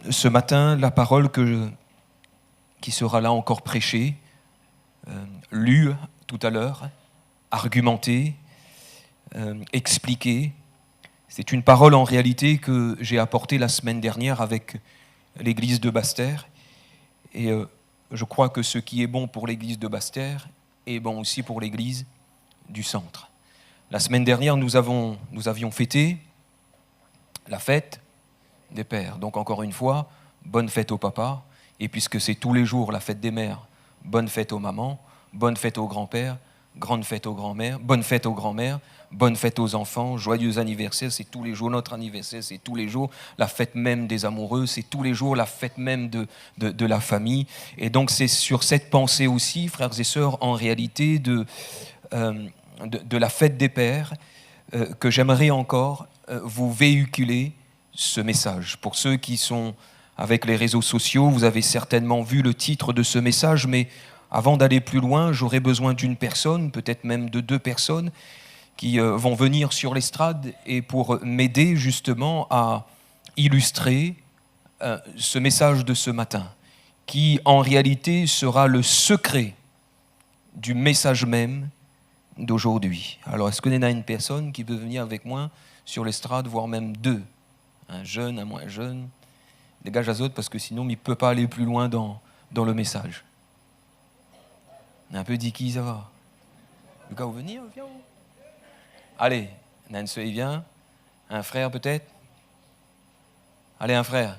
ce matin la parole qui sera là encore prêchée, lue tout à l'heure, argumentée, expliquée. C'est une parole en réalité que j'ai apportée la semaine dernière avec l'église de Basse-Terre. Et je crois que ce qui est bon pour l'église de Basse-Terre est bon aussi pour l'église du centre. La semaine dernière, nous avions fêté la fête des pères. Donc encore une fois, bonne fête au papa. Et puisque c'est tous les jours la fête des mères, bonne fête aux mamans, bonne fête aux grands-pères, grande fête aux grands-mères, bonne fête aux grands-mères, bonne fête aux enfants, joyeux anniversaire, c'est tous les jours notre anniversaire, c'est tous les jours la fête même des amoureux, c'est tous les jours la fête même de la famille. Et donc c'est sur cette pensée aussi, frères et sœurs, en réalité de la fête des pères, que j'aimerais encore vous véhiculer ce message. Pour ceux qui sont avec les réseaux sociaux, vous avez certainement vu le titre de ce message, mais avant d'aller plus loin, j'aurais besoin d'une personne, peut-être même de 2 personnes, qui vont venir sur l'estrade et pour m'aider justement à illustrer ce message de ce matin, qui en réalité sera le secret du message même d'aujourd'hui. Alors, est-ce qu'il y a une personne qui veut venir avec moi sur l'estrade, voire même 2, un jeune, un moins jeune? Dégage à autres parce que sinon, il ne peut pas aller plus loin dans le message. Un peu dit qui ça va? Le gars, vous venir? Viens. Allez, Nancy, il vient. Un frère peut-être? Allez, un frère.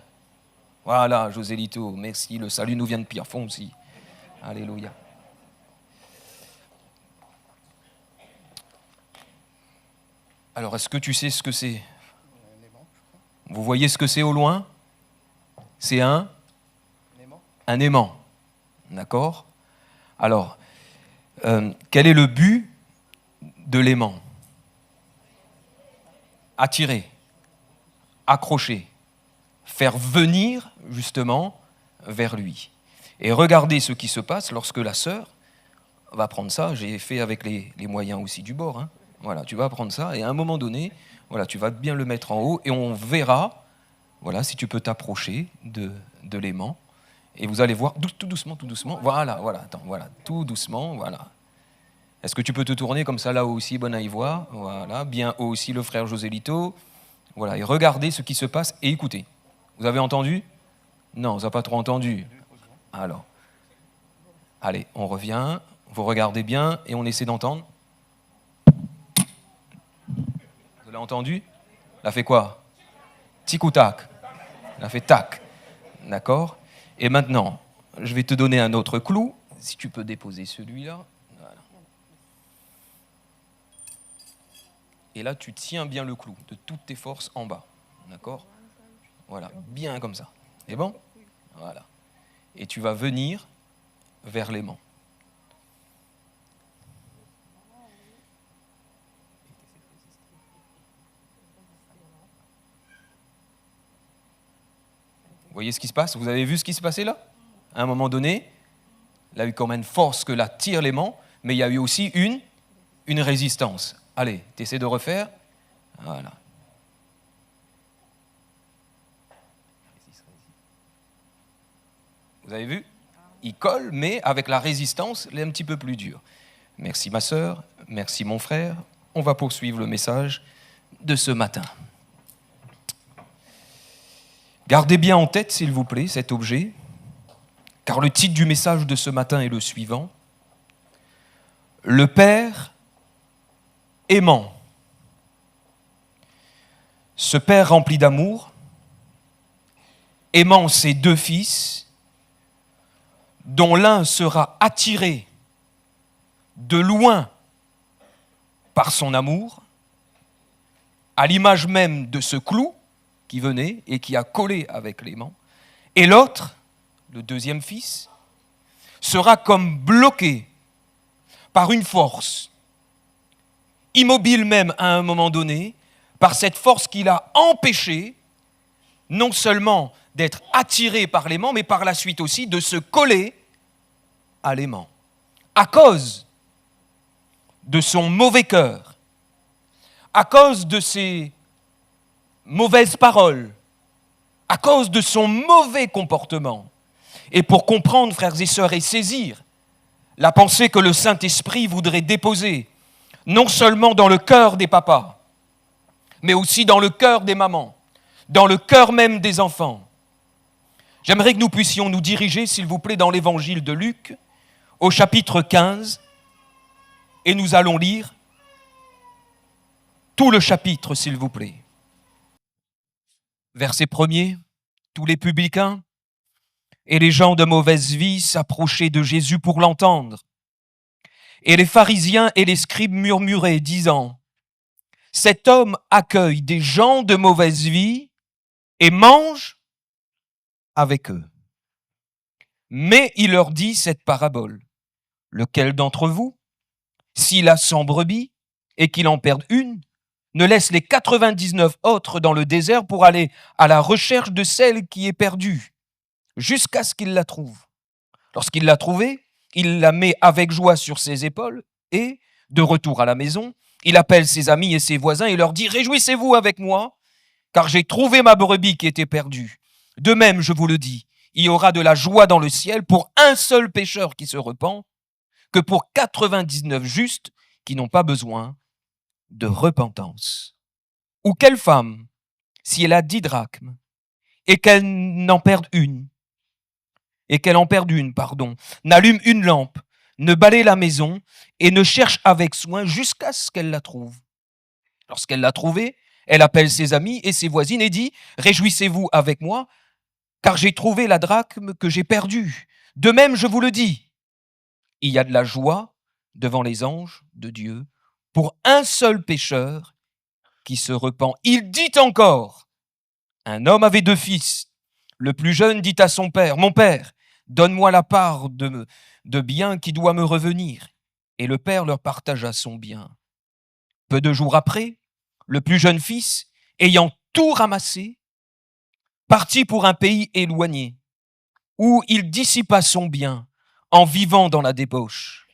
Voilà, Josélito, merci. Le salut nous vient de Pierrefonds aussi. Alléluia. Alors, est-ce que tu sais ce que c'est? Vous voyez ce que c'est au loin? C'est un aimant. D'accord? Alors, quel est le but de l'aimant? Attirer, accrocher, faire venir justement vers lui. Et regardez ce qui se passe lorsque la sœur va prendre ça. J'ai fait avec les moyens aussi du bord. Hein. Voilà, tu vas prendre ça et à un moment donné, voilà, tu vas bien le mettre en haut et on verra, voilà, si tu peux t'approcher de l'aimant. Et vous allez voir, tout doucement, voilà, attends, voilà, tout doucement, voilà. Est-ce que tu peux te tourner comme ça là haut aussi, bon à y voir, voilà, bien haut aussi le frère Josélito, voilà, et regardez ce qui se passe et écoutez. Vous avez entendu? Non, vous n'avez pas trop entendu. Alors, allez, on revient, vous regardez bien et on essaie d'entendre. Vous l'avez entendu? Elle a fait quoi? Tic ou tac? Elle a fait tac, d'accord? Et maintenant, je vais te donner un autre clou, si tu peux déposer celui-là. Voilà. Et là, tu tiens bien le clou de toutes tes forces en bas, d'accord? Voilà, bien comme ça. C'est bon? Voilà. Et tu vas venir vers l'aimant. Vous voyez ce qui se passe? Vous avez vu ce qui se passait là? À un moment donné, il y a eu comme une force que la tire l'aimant, mais il y a eu aussi une résistance. Allez, tu essaies de refaire. Voilà. Vous avez vu? Il colle, mais avec la résistance, il est un petit peu plus dur. Merci ma sœur, merci mon frère. On va poursuivre le message de ce matin. Gardez bien en tête, s'il vous plaît, cet objet, car le titre du message de ce matin est le suivant. Le Père aimant. Ce Père rempli d'amour, aimant ses 2 fils, dont l'un sera attiré de loin par son amour, à l'image même de ce clou qui venait et qui a collé avec l'aimant, et l'autre, le 2e fils, sera comme bloqué par une force, immobile même à un moment donné, par cette force qui l'a empêché non seulement d'être attiré par l'aimant, mais par la suite aussi de se coller à l'aimant. À cause de son mauvais cœur, à cause de ses mauvaises paroles, à cause de son mauvais comportement. Et pour comprendre, frères et sœurs, et saisir la pensée que le Saint-Esprit voudrait déposer, non seulement dans le cœur des papas, mais aussi dans le cœur des mamans, dans le cœur même des enfants. J'aimerais que nous puissions nous diriger, s'il vous plaît, dans l'évangile de Luc, au chapitre 15, et nous allons lire tout le chapitre, s'il vous plaît. Verset 1er, tous les publicains et les gens de mauvaise vie s'approchaient de Jésus pour l'entendre. Et les pharisiens et les scribes murmuraient, disant, « Cet homme accueille des gens de mauvaise vie et mange avec eux. » Mais il leur dit cette parabole. « Lequel d'entre vous, s'il a 100 brebis et qu'il en perde une, ne laisse les 99 autres dans le désert pour aller à la recherche de celle qui est perdue, jusqu'à ce qu'il la trouve. Lorsqu'il l'a trouvée, il la met avec joie sur ses épaules et, de retour à la maison, il appelle ses amis et ses voisins et leur dit « Réjouissez-vous avec moi, car j'ai trouvé ma brebis qui était perdue. De même, je vous le dis, il y aura de la joie dans le ciel pour un seul pécheur qui se repent, que pour 99 justes qui n'ont pas besoin de repentance. » Ou quelle femme, si elle a 10 drachmes, et qu'elle en perde une, n'allume une lampe, ne balaye la maison et ne cherche avec soin jusqu'à ce qu'elle la trouve. Lorsqu'elle l'a trouvée, elle appelle ses amis et ses voisines et dit « Réjouissez-vous avec moi, car j'ai trouvé la drachme que j'ai perdue. De même, je vous le dis, il y a de la joie devant les anges de Dieu pour un seul pécheur qui se repent. » Il dit encore, un homme avait 2 fils. Le plus jeune dit à son père, « Mon père, donne-moi la part de bien qui doit me revenir. » Et le père leur partagea son bien. Peu de jours après, le plus jeune fils, ayant tout ramassé, partit pour un pays éloigné, où il dissipa son bien en vivant dans la débauche.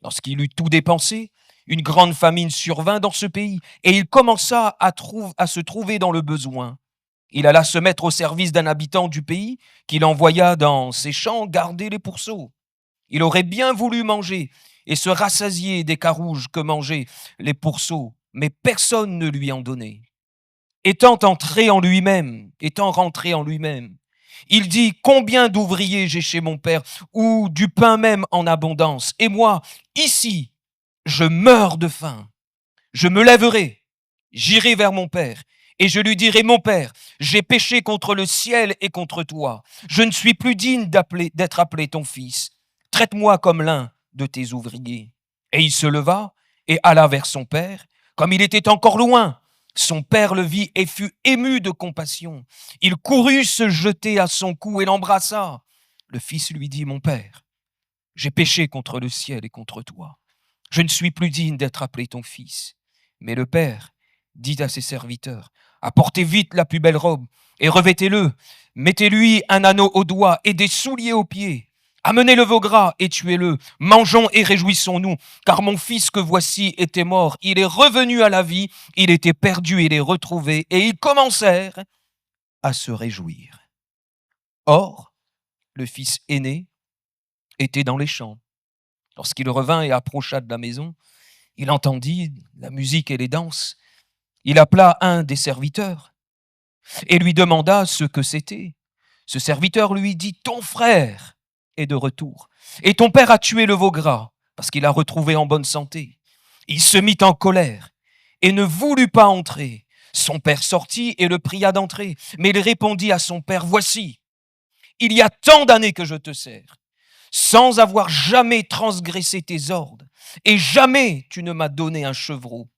Lorsqu'il eut tout dépensé, une grande famine survint dans ce pays, et il commença à se trouver dans le besoin. Il alla se mettre au service d'un habitant du pays, qu'il envoya dans ses champs garder les pourceaux. Il aurait bien voulu manger et se rassasier des carouges que mangeaient les pourceaux, mais personne ne lui en donnait. Étant rentré en lui-même, il dit, « Combien d'ouvriers j'ai chez mon père, ou du pain même en abondance, et moi, ici, je meurs de faim. Je me lèverai, j'irai vers mon père, et je lui dirai, mon père, j'ai péché contre le ciel et contre toi. Je ne suis plus digne d'être appelé ton fils. Traite-moi comme l'un de tes ouvriers. » Et il se leva et alla vers son père. Comme il était encore loin, son père le vit et fut ému de compassion. Il courut se jeter à son cou et l'embrassa. Le fils lui dit, « Mon père, j'ai péché contre le ciel et contre toi. Je ne suis plus digne d'être appelé ton fils. » Mais le père dit à ses serviteurs, « Apportez vite la plus belle robe et revêtez-le. Mettez-lui un anneau au doigt et des souliers aux pieds. Amenez le veau gras et tuez-le. Mangeons et réjouissons-nous, car mon fils que voici était mort. Il est revenu à la vie. Il était perdu, il est retrouvé. » Et ils commencèrent à se réjouir. Or, le fils aîné était dans les champs. Lorsqu'il revint et approcha de la maison, il entendit la musique et les danses. Il appela un des serviteurs et lui demanda ce que c'était. Ce serviteur lui dit, « Ton frère est de retour et ton père a tué le veau gras parce qu'il a retrouvé en bonne santé. » Il se mit en colère et ne voulut pas entrer. Son père sortit et le pria d'entrer. Mais il répondit à son père, « Voici, il y a tant d'années que je te sers, sans avoir jamais transgressé tes ordres, et jamais tu ne m'as donné un chevreau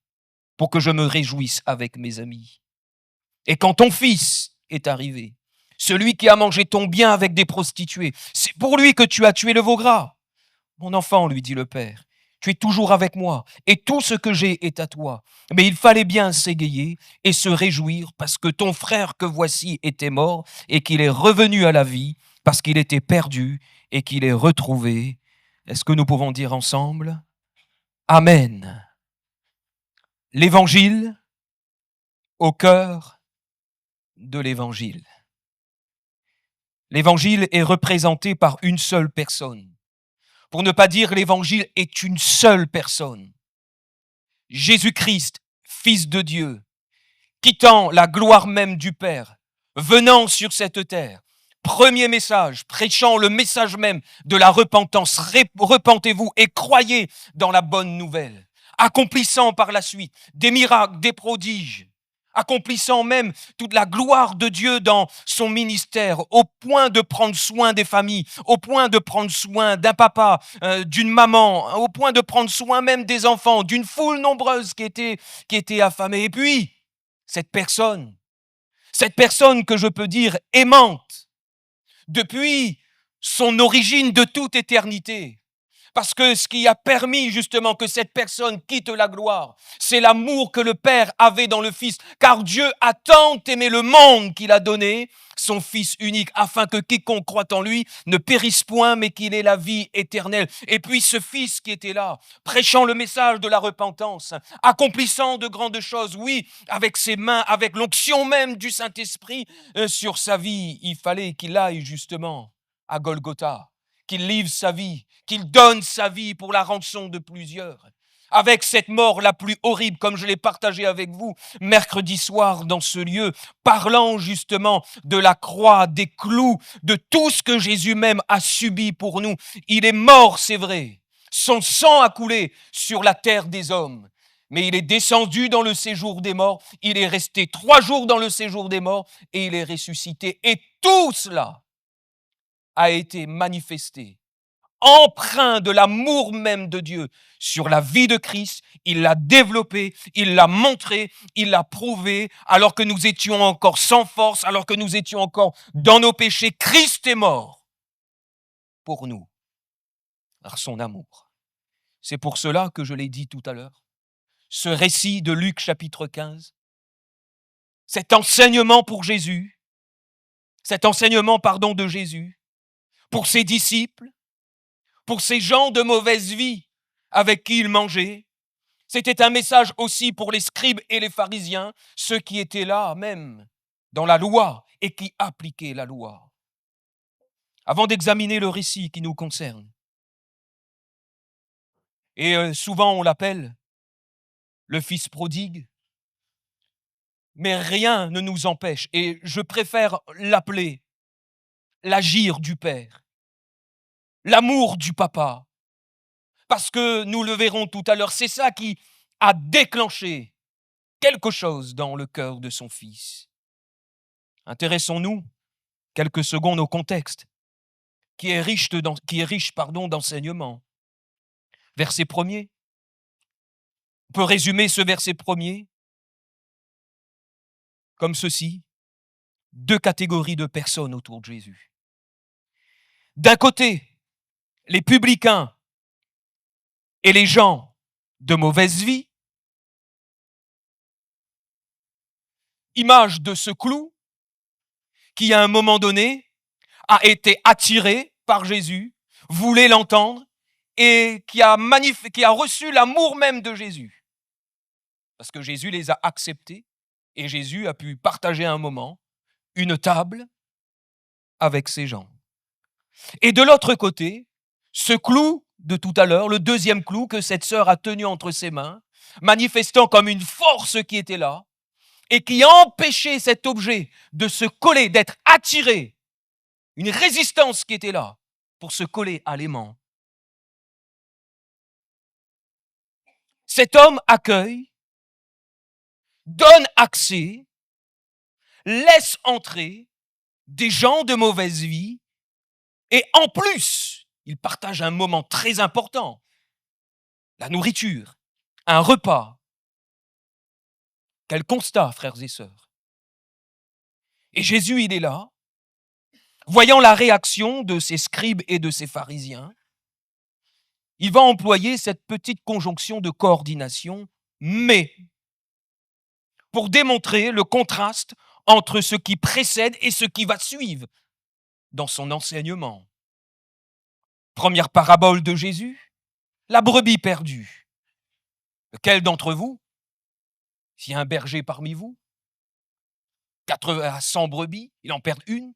pour que je me réjouisse avec mes amis. Et quand ton fils est arrivé, celui qui a mangé ton bien avec des prostituées, c'est pour lui que tu as tué le veau gras. » « Mon enfant, lui dit le père, tu es toujours avec moi, et tout ce que j'ai est à toi. Mais il fallait bien s'égayer et se réjouir parce que ton frère que voici était mort et qu'il est revenu à la vie, parce qu'il était perdu et qu'il est retrouvé. » Est-ce que nous pouvons dire ensemble Amen. L'évangile au cœur de l'évangile. L'évangile est représenté par une seule personne. Pour ne pas dire l'évangile est une seule personne. Jésus-Christ, Fils de Dieu, quittant la gloire même du Père, venant sur cette terre, premier message, prêchant le message même de la repentance, repentez-vous et croyez dans la bonne nouvelle, accomplissant par la suite des miracles, des prodiges, accomplissant même toute la gloire de Dieu dans son ministère, au point de prendre soin des familles, au point de prendre soin d'un papa, d'une maman, au point de prendre soin même des enfants, d'une foule nombreuse qui était affamée. Et puis, cette personne que je peux dire aimante, depuis son origine de toute éternité. Parce que ce qui a permis justement que cette personne quitte la gloire, c'est l'amour que le Père avait dans le Fils. Car Dieu a tant aimé le monde qu'il a donné son Fils unique, afin que quiconque croit en lui ne périsse point, mais qu'il ait la vie éternelle. Et puis ce Fils qui était là, prêchant le message de la repentance, accomplissant de grandes choses, oui, avec ses mains, avec l'onction même du Saint-Esprit sur sa vie, il fallait qu'il aille justement à Golgotha, qu'il livre sa vie, qu'il donne sa vie pour la rançon de plusieurs. Avec cette mort la plus horrible, comme je l'ai partagé avec vous mercredi soir dans ce lieu, parlant justement de la croix, des clous, de tout ce que Jésus même a subi pour nous. Il est mort, c'est vrai. Son sang a coulé sur la terre des hommes. Mais il est descendu dans le séjour des morts, il est resté 3 jours dans le séjour des morts et il est ressuscité. Et tout cela a été manifesté, empreint de l'amour même de Dieu sur la vie de Christ. Il l'a développé, il l'a montré, il l'a prouvé, alors que nous étions encore sans force, alors que nous étions encore dans nos péchés. Christ est mort pour nous, par son amour. C'est pour cela que je l'ai dit tout à l'heure, ce récit de Luc chapitre 15, cet enseignement pour Jésus, de Jésus, pour ses disciples, pour ces gens de mauvaise vie avec qui il mangeait. C'était un message aussi pour les scribes et les pharisiens, ceux qui étaient là même dans la loi et qui appliquaient la loi. Avant d'examiner le récit qui nous concerne, et souvent on l'appelle le fils prodigue, mais rien ne nous empêche, et je préfère l'appeler l'agir du Père, l'amour du Papa, parce que nous le verrons tout à l'heure, c'est ça qui a déclenché quelque chose dans le cœur de son Fils. Intéressons-nous quelques secondes au contexte, qui est riche d'enseignements. Verset 1er. On peut résumer ce verset 1er comme ceci. 2 catégories de personnes autour de Jésus. D'un côté, les publicains et les gens de mauvaise vie, image de ce clou qui, à un moment donné, a été attiré par Jésus, voulait l'entendre et qui a reçu l'amour même de Jésus. Parce que Jésus les a acceptés et Jésus a pu partager un moment, une table avec ces gens. Et de l'autre côté, ce clou de tout à l'heure, le deuxième clou que cette sœur a tenu entre ses mains, manifestant comme une force qui était là et qui empêchait cet objet de se coller, d'être attiré, une résistance qui était là pour se coller à l'aimant. Cet homme accueille, donne accès, laisse entrer des gens de mauvaise vie et en plus, il partage un moment très important, la nourriture, un repas. Quel constat, frères et sœurs. Et Jésus, il est là, voyant la réaction de ces scribes et de ces pharisiens, il va employer cette petite conjonction de coordination, mais, pour démontrer le contraste entre ce qui précède et ce qui va suivre dans son enseignement. Première parabole de Jésus, la brebis perdue. Lequel d'entre vous, s'il y a un berger parmi vous, 100 brebis, il en perd une?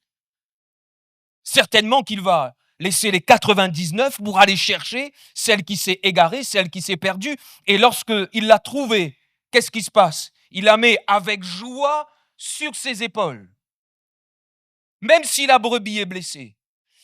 Certainement qu'il va laisser les 99 pour aller chercher celle qui s'est égarée, celle qui s'est perdue. Et lorsqu'il l'a trouvée, qu'est-ce qui se passe? Il la met avec joie sur ses épaules. Même si la brebis est blessée,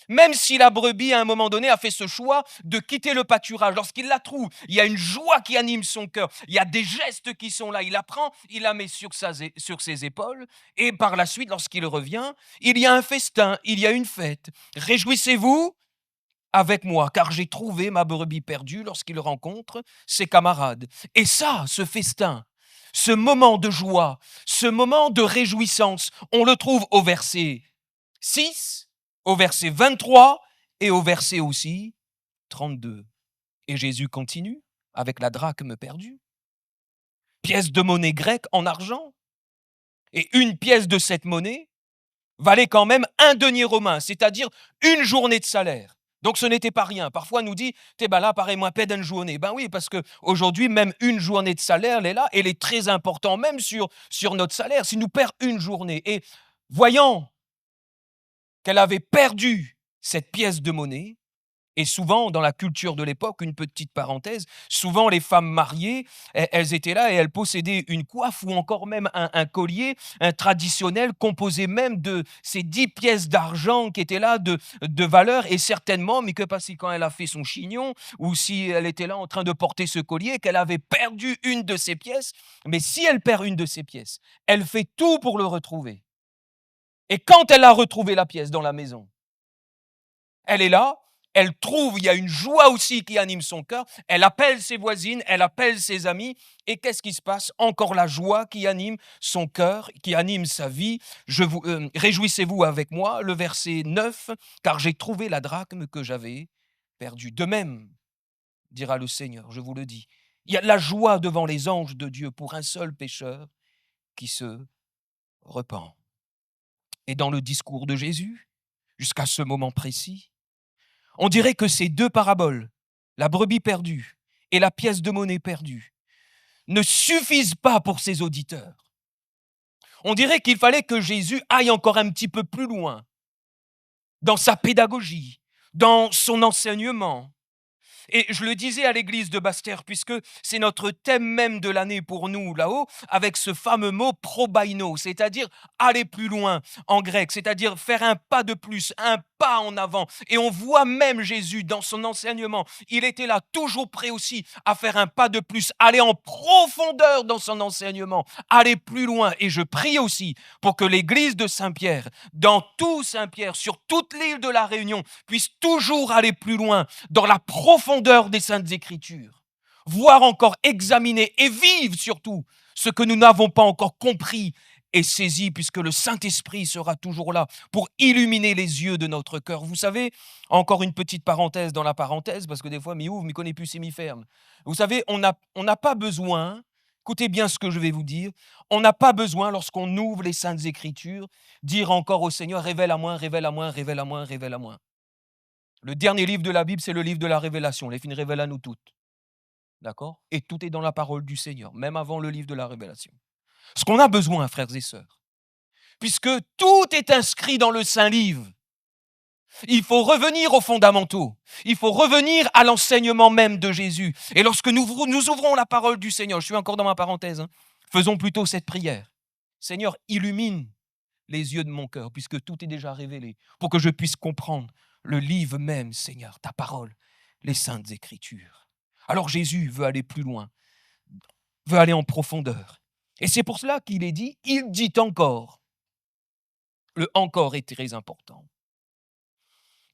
même si la brebis, à un moment donné, a fait ce choix de quitter le pâturage, lorsqu'il la trouve, il y a une joie qui anime son cœur, il y a des gestes qui sont là, il la prend, il la met sur ses épaules, et par la suite, lorsqu'il revient, il y a un festin, il y a une fête. Réjouissez-vous avec moi, car j'ai trouvé ma brebis perdue lorsqu'il rencontre ses camarades. Et ça, ce festin, ce moment de joie, ce moment de réjouissance, on le trouve au verset 6, au verset 23 et au verset aussi 32. Et Jésus continue avec la drachme perdue, pièce de monnaie grecque en argent. Et une pièce de cette monnaie valait quand même un denier romain, c'est-à-dire une journée de salaire. Donc ce n'était pas rien. Parfois on nous dit, t'es là, pareil, moi, paie d'une journée. Ben oui, parce qu'aujourd'hui, même une journée de salaire, elle est là, elle est très importante, même sur notre salaire, si nous perdons une journée. Et voyant qu'elle avait perdu cette pièce de monnaie, et souvent, dans la culture de l'époque, une petite parenthèse, souvent les femmes mariées, elles étaient là et elles possédaient une coiffe ou encore même un collier, un traditionnel composé même de ces 10 pièces d'argent qui étaient là de valeur. Et certainement, mais que parce que quand elle a fait son chignon ou si elle était là en train de porter ce collier, qu'elle avait perdu une de ces pièces. Mais si elle perd une de ces pièces, elle fait tout pour le retrouver. Et quand elle a retrouvé la pièce dans la maison, elle est là, elle trouve, il y a une joie aussi qui anime son cœur, elle appelle ses voisines, elle appelle ses amis, et qu'est-ce qui se passe? Encore la joie qui anime son cœur, qui anime sa vie. Réjouissez-vous avec moi, le verset 9, car j'ai trouvé la drachme que j'avais perdue. De même, dira le Seigneur, je vous le dis, il y a de la joie devant les anges de Dieu pour un seul pécheur qui se repent. Et dans le discours de Jésus, jusqu'à ce moment précis, on dirait que ces deux paraboles, la brebis perdue et la pièce de monnaie perdue, ne suffisent pas pour ses auditeurs. On dirait qu'il fallait que Jésus aille encore un petit peu plus loin dans sa pédagogie, dans son enseignement. Et je le disais à l'église de Basse-Terre, puisque c'est notre thème même de l'année pour nous là-haut, avec ce fameux mot probaino, c'est-à-dire aller plus loin en grec, c'est-à-dire faire un pas de plus, un pas en avant. Et on voit même Jésus dans son enseignement, il était là toujours prêt aussi à faire un pas de plus, aller en profondeur dans son enseignement, aller plus loin. Et je prie aussi pour que l'église de Saint-Pierre, dans tout Saint-Pierre, sur toute l'île de la Réunion, puisse toujours aller plus loin dans la profondeur des Saintes Écritures, voir encore, examiner et vivre surtout ce que nous n'avons pas encore compris et saisi, puisque le Saint-Esprit sera toujours là pour illuminer les yeux de notre cœur. Vous savez, encore une petite parenthèse dans la parenthèse, parce que des fois, m'y ouvre, m'y connaît plus et m'y ferme. Vous savez, on n'a pas besoin, écoutez bien ce que je vais vous dire, on n'a pas besoin, lorsqu'on ouvre les Saintes Écritures, dire encore au Seigneur, révèle à moi, révèle à moi, révèle à moi, révèle à moi. Le dernier livre de la Bible, c'est le livre de la révélation. Les filles révèlent à nous toutes. D'accord? Et tout est dans la parole du Seigneur, même avant le livre de la révélation. Ce qu'on a besoin, frères et sœurs, puisque tout est inscrit dans le Saint Livre, il faut revenir aux fondamentaux. Il faut revenir à l'enseignement même de Jésus. Et lorsque nous ouvrons la parole du Seigneur, je suis encore dans ma parenthèse, faisons plutôt cette prière. Seigneur, illumine les yeux de mon cœur, puisque tout est déjà révélé, pour que je puisse comprendre le livre même, Seigneur, ta parole, les Saintes Écritures. Alors Jésus veut aller plus loin, veut aller en profondeur. Et c'est pour cela qu'il est dit, il dit encore. Le encore est très important.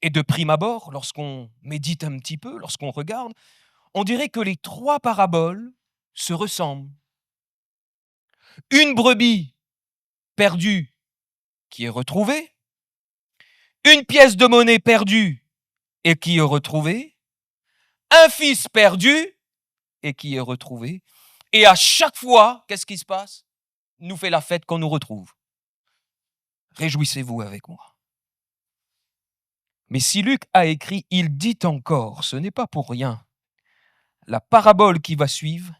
Et de prime abord, lorsqu'on médite un petit peu, lorsqu'on regarde, on dirait que les trois paraboles se ressemblent. Une brebis perdue qui est retrouvée, une pièce de monnaie perdue et qui est retrouvée, un fils perdu et qui est retrouvé. Et à chaque fois, qu'est-ce qui se passe? Nous fait la fête quand nous retrouve. Réjouissez-vous avec moi. Mais si Luc a écrit « Il dit encore », ce n'est pas pour rien. La parabole qui va suivre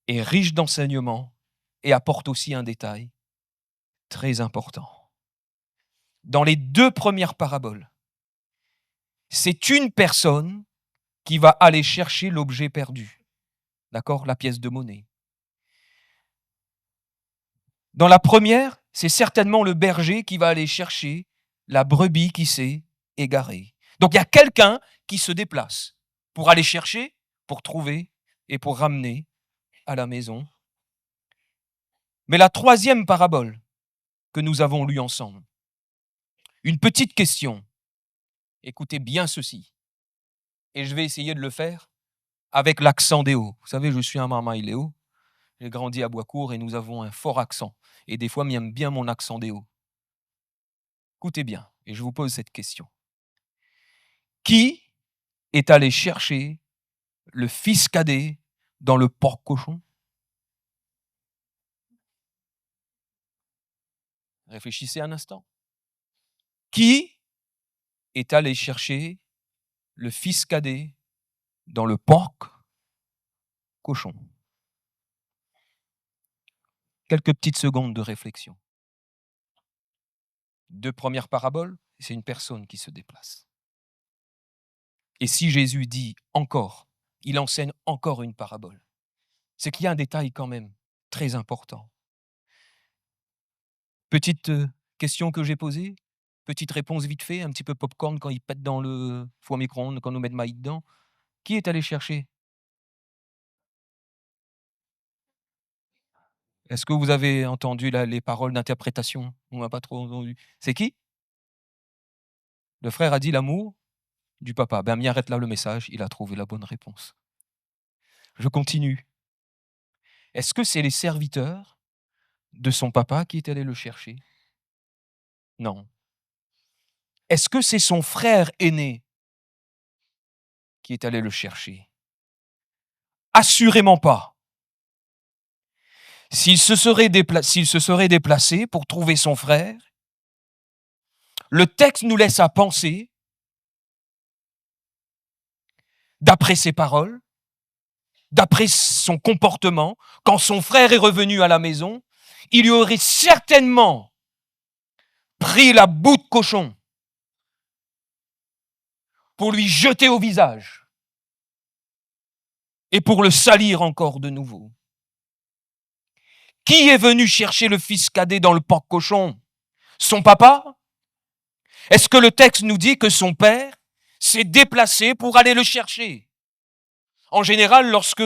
est riche d'enseignements et apporte aussi un détail très important. Dans les deux premières paraboles, c'est une personne qui va aller chercher l'objet perdu. D'accord? La pièce de monnaie. Dans la première, c'est certainement le berger qui va aller chercher la brebis qui s'est égarée. Donc il y a quelqu'un qui se déplace pour aller chercher, pour trouver et pour ramener à la maison. Mais la troisième parabole que nous avons lue ensemble, une petite question. Écoutez bien ceci. Et je vais essayer de le faire avec l'accent des Hauts. Vous savez, je suis un Marmaille-Léo. J'ai grandi à Boiscourt et nous avons un fort accent. Et des fois, j'aime bien mon accent des Hauts. Écoutez bien, et je vous pose cette question. Qui est allé chercher le fils cadet dans le porc-cochon? Réfléchissez un instant. Qui est allé chercher le fils cadet dans le porc-cochon? Quelques petites secondes de réflexion. Deux premières paraboles, c'est une personne qui se déplace. Et si Jésus dit encore, il enseigne encore une parabole, c'est qu'il y a un détail quand même très important. Petite question que j'ai posée, petite réponse vite fait, un petit peu popcorn quand il pète dans le four micro-ondes, quand on met de maïs dedans. Qui est allé chercher? Est-ce que vous avez entendu les paroles d'interprétation? On n'a pas trop entendu. C'est qui? Le frère a dit l'amour du papa. Ben, m'y arrête là le message, il a trouvé la bonne réponse. Je continue. Est-ce que c'est les serviteurs de son papa qui est allé le chercher? Non. Est-ce que c'est son frère aîné qui est allé le chercher? Assurément pas. S'il se serait déplacé pour trouver son frère, le texte nous laisse à penser, d'après ses paroles, d'après son comportement, quand son frère est revenu à la maison, il lui aurait certainement pris la boue de cochon pour lui jeter au visage et pour le salir encore de nouveau. Qui est venu chercher le fils cadet dans le porc-cochon? Son papa? Est-ce que le texte nous dit que son père s'est déplacé pour aller le chercher? En général, lorsque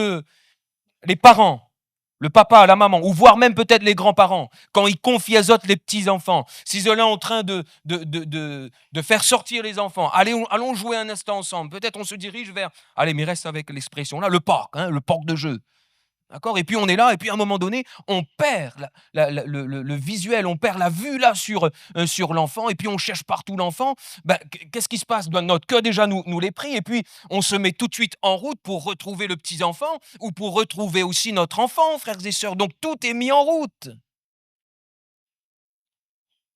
les parents, le papa, la maman, ou voire même peut-être les grands-parents, quand ils confiazotent les petits-enfants, s'ils sont là en train de faire sortir les enfants, allons jouer un instant ensemble, peut-être on se dirige vers, allez, mais reste avec l'expression là, le porc de jeu. D'accord? Et puis on est là, et puis à un moment donné, on perd le visuel, on perd la vue là sur l'enfant, et puis on cherche partout l'enfant. Ben, qu'est-ce qui se passe? Notre cœur déjà nous l'est pris, et puis on se met tout de suite en route pour retrouver le petit enfant, ou pour retrouver aussi notre enfant, frères et sœurs. Donc tout est mis en route.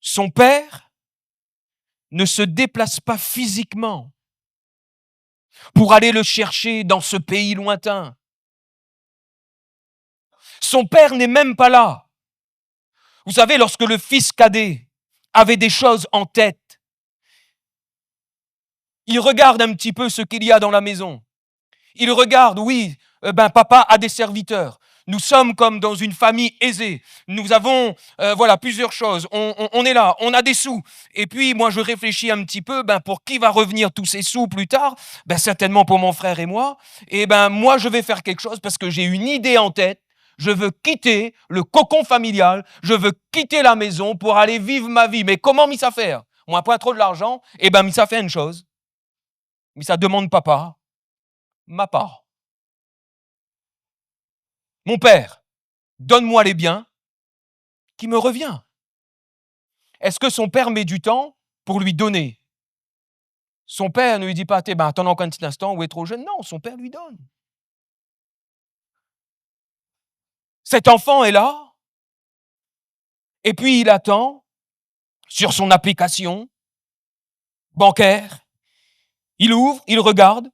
Son père ne se déplace pas physiquement pour aller le chercher dans ce pays lointain. Son père n'est même pas là. Vous savez, lorsque le fils cadet avait des choses en tête, il regarde un petit peu ce qu'il y a dans la maison. Il regarde, oui, papa a des serviteurs. Nous sommes comme dans une famille aisée. Nous avons, plusieurs choses. On est là, on a des sous. Et puis, moi, je réfléchis un petit peu, pour qui va revenir tous ces sous plus tard? Certainement pour mon frère et moi. Et moi, je vais faire quelque chose parce que j'ai une idée en tête. Je veux quitter le cocon familial. Je veux quitter la maison pour aller vivre ma vie. Mais comment m'y ça faire? Moi, pas trop de l'argent. m'y ça fait une chose. Mais ça demande papa, ma part. Mon père, donne-moi les biens qui me revient. Est-ce que son père met du temps pour lui donner? Son père ne lui dit pas, attends encore un petit instant, ou est trop jeune. Non, son père lui donne. Cet enfant est là, et puis il attend sur son application bancaire. Il ouvre, il regarde,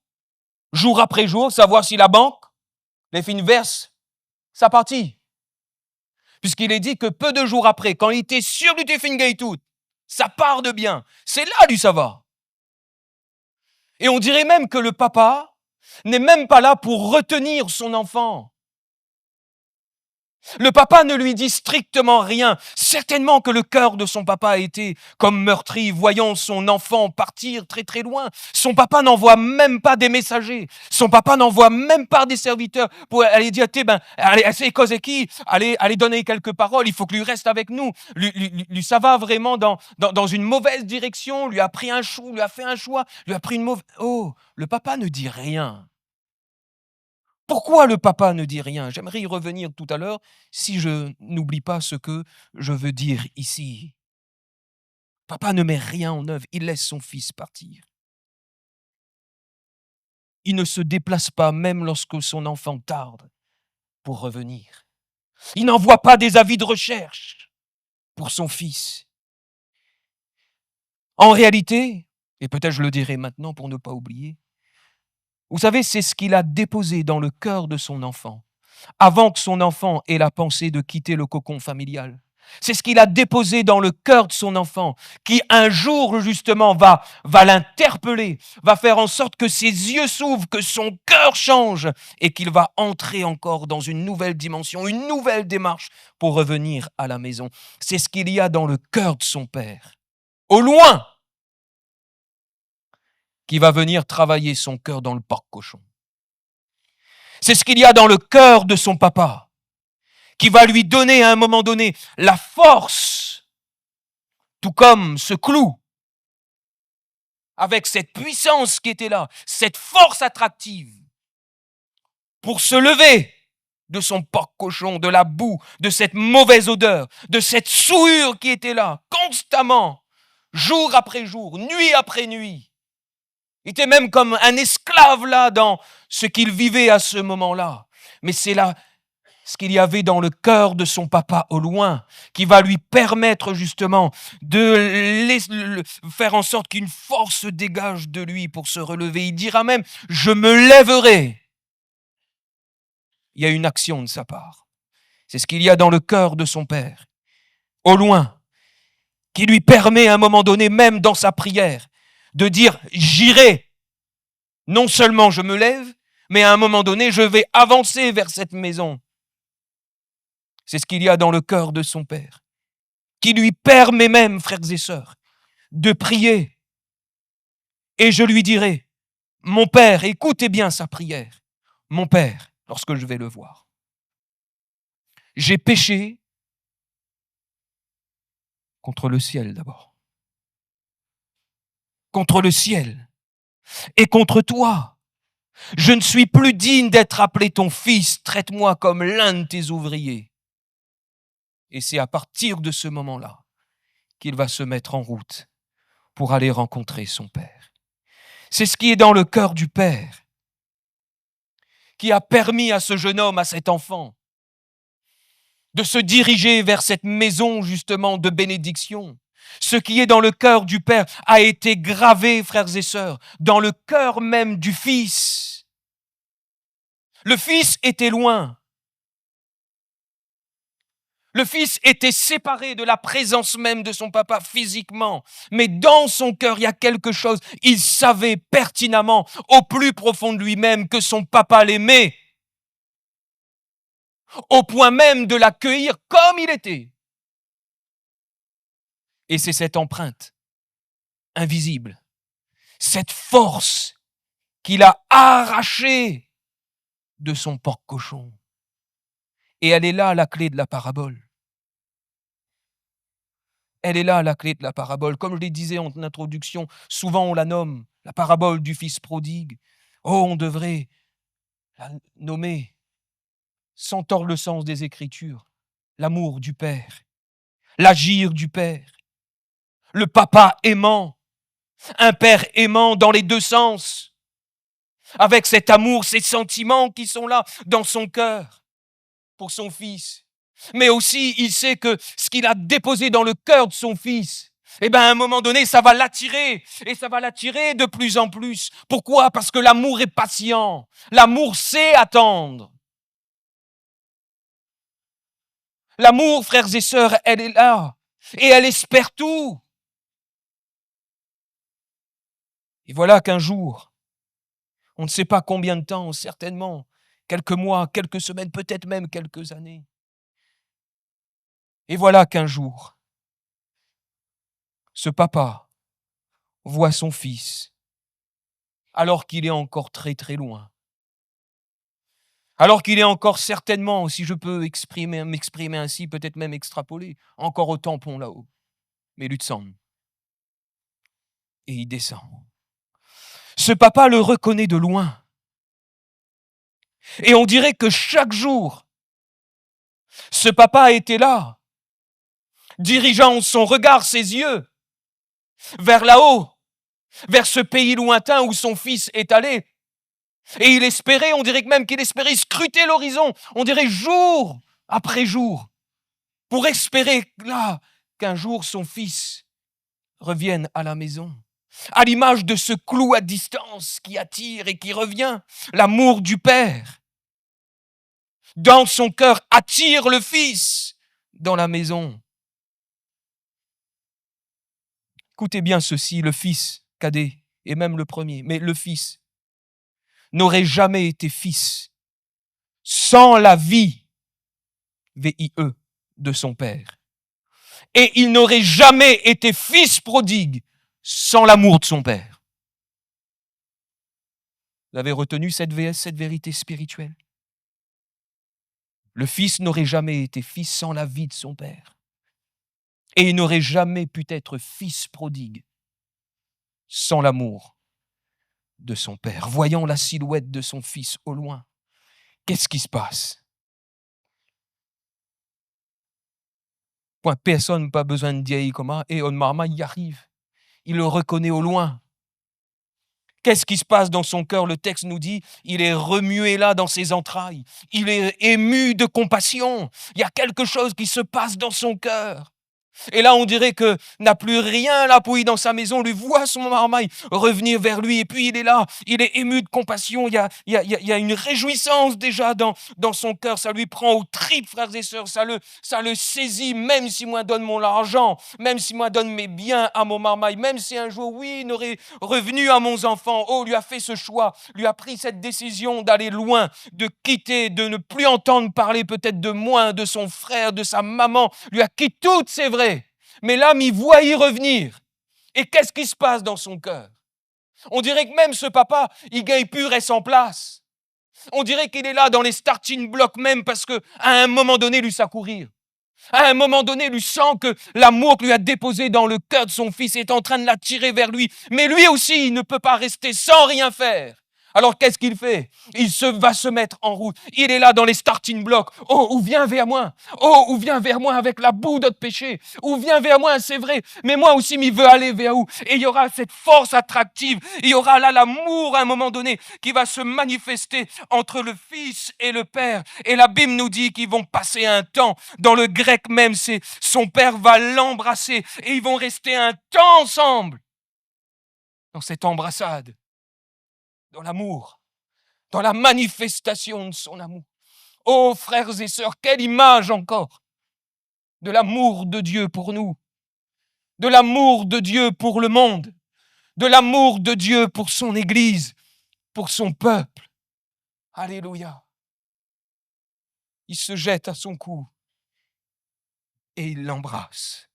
jour après jour, savoir si la banque les fait une verse sa partie. Puisqu'il est dit que peu de jours après, quand il était sûr du fait une tout, ça part de bien. C'est là du ça va. Et on dirait même que le papa n'est même pas là pour retenir son enfant. Le papa ne lui dit strictement rien. Certainement que le cœur de son papa a été comme meurtri, voyant son enfant partir très très loin. Son papa n'envoie même pas des messagers. Son papa n'envoie même pas des serviteurs pour aller dire, allez, c'est cause qui, allez donner quelques paroles, il faut que lui reste avec nous. Lui ça va vraiment dans une mauvaise direction, lui a pris un choix, lui a fait un choix, lui a pris une mauvaise... Oh, le papa ne dit rien. Pourquoi le papa ne dit rien? J'aimerais y revenir tout à l'heure si je n'oublie pas ce que je veux dire ici. Papa ne met rien en œuvre, il laisse son fils partir. Il ne se déplace pas même lorsque son enfant tarde pour revenir. Il n'envoie pas des avis de recherche pour son fils. En réalité, et peut-être je le dirai maintenant pour ne pas oublier, vous savez, c'est ce qu'il a déposé dans le cœur de son enfant, avant que son enfant ait la pensée de quitter le cocon familial. C'est ce qu'il a déposé dans le cœur de son enfant, qui un jour justement va l'interpeller, va faire en sorte que ses yeux s'ouvrent, que son cœur change et qu'il va entrer encore dans une nouvelle dimension, une nouvelle démarche pour revenir à la maison. C'est ce qu'il y a dans le cœur de son père. Au loin, qui va venir travailler son cœur dans le porc-cochon. C'est ce qu'il y a dans le cœur de son papa, qui va lui donner à un moment donné la force, tout comme ce clou, avec cette puissance qui était là, cette force attractive, pour se lever de son porc-cochon, de la boue, de cette mauvaise odeur, de cette souillure qui était là, constamment, jour après jour, nuit après nuit. Il était même comme un esclave là dans ce qu'il vivait à ce moment-là. Mais c'est là ce qu'il y avait dans le cœur de son papa au loin, qui va lui permettre justement de faire en sorte qu'une force se dégage de lui pour se relever. Il dira même, je me lèverai. Il y a une action de sa part. C'est ce qu'il y a dans le cœur de son père, au loin, qui lui permet à un moment donné, même dans sa prière, de dire, j'irai. Non seulement je me lève, mais à un moment donné, je vais avancer vers cette maison. C'est ce qu'il y a dans le cœur de son père, qui lui permet même, frères et sœurs, de prier. Et je lui dirai, mon père, écoutez bien sa prière, mon père, lorsque je vais le voir. J'ai péché contre le ciel d'abord, contre le ciel et contre toi. Je ne suis plus digne d'être appelé ton fils, traite-moi comme l'un de tes ouvriers. Et c'est à partir de ce moment-là qu'il va se mettre en route pour aller rencontrer son père. C'est ce qui est dans le cœur du père, qui a permis à ce jeune homme, à cet enfant, de se diriger vers cette maison justement de bénédiction. Ce qui est dans le cœur du Père a été gravé, frères et sœurs, dans le cœur même du Fils. Le Fils était loin. Le Fils était séparé de la présence même de son papa physiquement. Mais dans son cœur, il y a quelque chose. Il savait pertinemment, au plus profond de lui-même, que son papa l'aimait. Au point même de l'accueillir comme il était. Et c'est cette empreinte invisible, cette force qu'il a arrachée de son porc-cochon. Et elle est là, la clé de la parabole. Elle est là, la clé de la parabole. Comme je le disais en introduction, souvent on la nomme la parabole du fils prodigue. Oh, on devrait la nommer, sans tordre le sens des Écritures, l'amour du Père, l'agir du Père, le papa aimant, un père aimant dans les deux sens, avec cet amour, ces sentiments qui sont là dans son cœur pour son fils. Mais aussi, il sait que ce qu'il a déposé dans le cœur de son fils, à un moment donné, ça va l'attirer. Et ça va l'attirer de plus en plus. Pourquoi? Parce que l'amour est patient. L'amour sait attendre. L'amour, frères et sœurs, elle est là. Et elle espère tout. Et voilà qu'un jour, On ne sait pas combien de temps, certainement. Quelques mois, quelques semaines, peut-être même quelques années. Et voilà qu'un jour, ce papa voit son fils, alors qu'il est encore très très loin. Alors qu'il est encore certainement, si je peux m'exprimer ainsi, peut-être même extrapoler, encore au tampon là-haut. Mais Lutzan. Et il descend. Ce papa le reconnaît de loin. Et on dirait que chaque jour, ce papa était là, dirigeant son regard, ses yeux, vers là-haut, vers ce pays lointain où son fils est allé. Et il espérait, on dirait que même qu'il espérait scruter l'horizon, on dirait jour après jour, pour espérer là qu'un jour son fils revienne à la maison. À l'image de ce clou à distance qui attire et qui revient, l'amour du Père, dans son cœur, attire le Fils dans la maison. Écoutez bien ceci, le Fils cadet, et même le premier, mais le Fils n'aurait jamais été Fils sans la vie, V-I-E, de son Père. Et il n'aurait jamais été Fils prodigue sans l'amour de son Père. Vous avez retenu cette vérité spirituelle? Le Fils n'aurait jamais été Fils sans la vie de son Père. Et il n'aurait jamais pu être Fils prodigue sans l'amour de son Père. Voyant la silhouette de son Fils au loin, qu'est-ce qui se passe? Point personne, pas besoin de dire comment, et on marma y arrive. Il le reconnaît au loin. Qu'est-ce qui se passe dans son cœur? Le texte nous dit, il est remué là dans ses entrailles. Il est ému de compassion. Il y a quelque chose qui se passe dans son cœur. Et là, on dirait que n'a plus rien là pour lui dans sa maison. On lui voit son marmaille revenir vers lui. Et puis, il est là. Il est ému de compassion. Il y a une réjouissance déjà dans son cœur. Ça lui prend aux tripes, frères et sœurs. Ça le saisit. Même si moi donne mon argent, même si moi donne mes biens à mon marmaille, même si un jour, oui, il n'aurait revenu à mon enfant. Oh, lui a fait ce choix. Lui a pris cette décision d'aller loin, de quitter, de ne plus entendre parler peut-être de moi, de son frère, de sa maman. Lui a quitté toutes, c'est vrai. Mais l'âme y voit y revenir. Et qu'est-ce qui se passe dans son cœur? On dirait que même ce papa, il gagne plus reste en place. On dirait qu'il est là dans les starting blocks même parce qu'à un moment donné, lui sent courir. À un moment donné, lui sent que l'amour que lui a déposé dans le cœur de son fils est en train de l'attirer vers lui. Mais lui aussi, il ne peut pas rester sans rien faire. Alors qu'est-ce qu'il fait? Il va se mettre en route. Il est là dans les starting blocks. Oh, ou viens vers moi. Oh, ou viens vers moi avec la boue de péché. Ou viens vers moi, c'est vrai. Mais moi aussi, il veut aller vers où? Et il y aura cette force attractive. Il y aura là l'amour à un moment donné qui va se manifester entre le Fils et le Père. Et la Bible nous dit qu'ils vont passer un temps. Dans le grec même, c'est son Père va l'embrasser. Et ils vont rester un temps ensemble. Dans cette embrassade. Dans l'amour, dans la manifestation de son amour. Oh, frères et sœurs, quelle image encore de l'amour de Dieu pour nous, de l'amour de Dieu pour le monde, de l'amour de Dieu pour son Église, pour son peuple. Alléluia. Il se jette à son cou et il l'embrasse.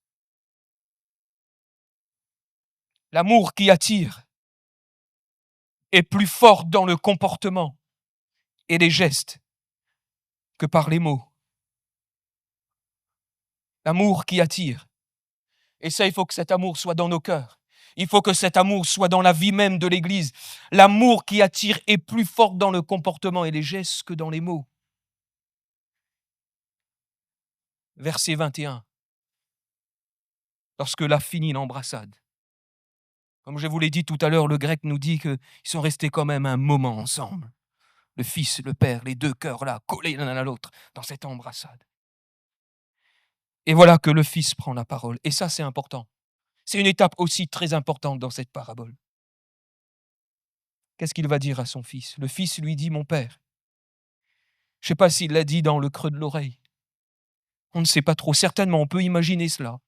L'amour qui attire est plus fort dans le comportement et les gestes que par les mots. L'amour qui attire. Et ça, il faut que cet amour soit dans nos cœurs. Il faut que cet amour soit dans la vie même de l'Église. L'amour qui attire est plus fort dans le comportement et les gestes que dans les mots. Verset 21. Lorsque l'a fini l'embrassade. Comme je vous l'ai dit tout à l'heure, le grec nous dit qu'ils sont restés quand même un moment ensemble. Le Fils, le Père, les deux cœurs là, collés l'un à l'autre dans cette embrassade. Et voilà que le Fils prend la parole. Et ça, c'est important. C'est une étape aussi très importante dans cette parabole. Qu'est-ce qu'il va dire à son fils? Le fils lui dit, mon père. Je ne sais pas s'il l'a dit dans le creux de l'oreille. On ne sait pas trop. Certainement, on peut imaginer cela.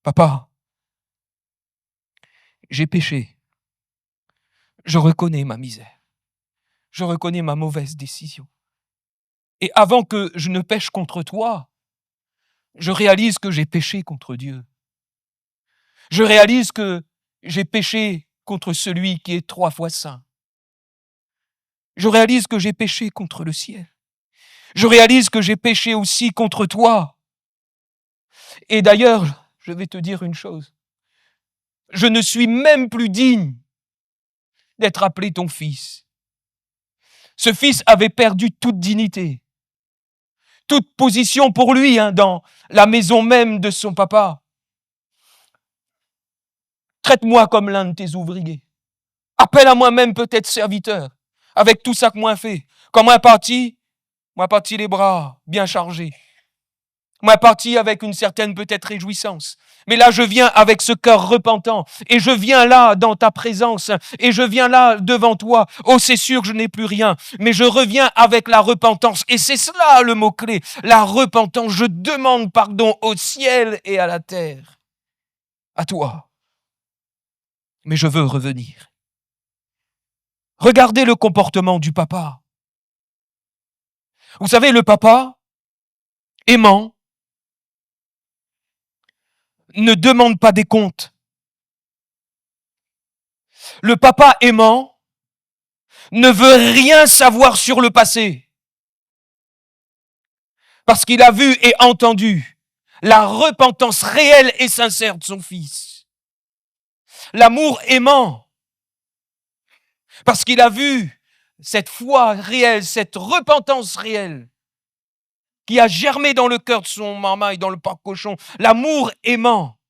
Papa, j'ai péché. Je reconnais ma misère. je reconnais ma mauvaise décision. Et avant que je ne pêche contre toi, je réalise que j'ai péché contre Dieu. Je réalise que j'ai péché contre celui qui est 3 fois saint. Je réalise que j'ai péché contre le ciel. Je réalise que j'ai péché aussi contre toi. Et d'ailleurs, je vais te dire une chose. Je ne suis même plus digne d'être appelé ton fils. Ce fils avait perdu toute dignité, toute position pour lui dans la maison même de son papa. Traite-moi comme l'un de tes ouvriers. Appelle à moi-même peut-être serviteur, avec tout ça que moi fait. Quand moi parti les bras bien chargés. Moi parti avec une certaine peut-être réjouissance. Mais là, je viens avec ce cœur repentant. Et je viens là dans ta présence. Et je viens là devant toi. Oh, c'est sûr que je n'ai plus rien. Mais je reviens avec la repentance. Et c'est cela le mot-clé. La repentance. Je demande pardon au ciel et à la terre. À toi. Mais je veux revenir. Regardez le comportement du papa. Vous savez, le papa, aimant, ne demande pas des comptes. Le papa aimant ne veut rien savoir sur le passé. Parce qu'il a vu et entendu la repentance réelle et sincère de son fils. L'amour aimant, parce qu'il a vu cette foi réelle, cette repentance réelle qui a germé dans le cœur de son marmaille, dans le porc cochon. L'amour aimant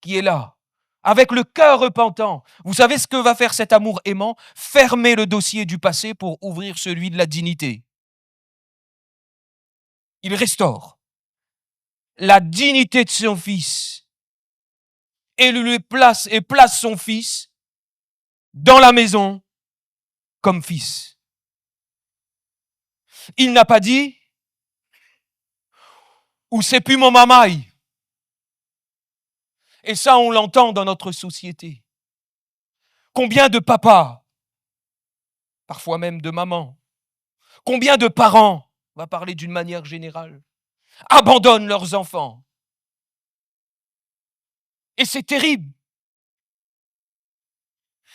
qui est là. Avec le cœur repentant. Vous savez ce que va faire cet amour aimant? Fermer le dossier du passé pour ouvrir celui de la dignité. Il restaure la dignité de son fils et lui place son fils dans la maison comme fils. Il n'a pas dit où c'est plus mon mamaille. Et ça, on l'entend dans notre société. Combien de papas, parfois même de mamans, combien de parents, on va parler d'une manière générale, abandonnent leurs enfants. Et c'est terrible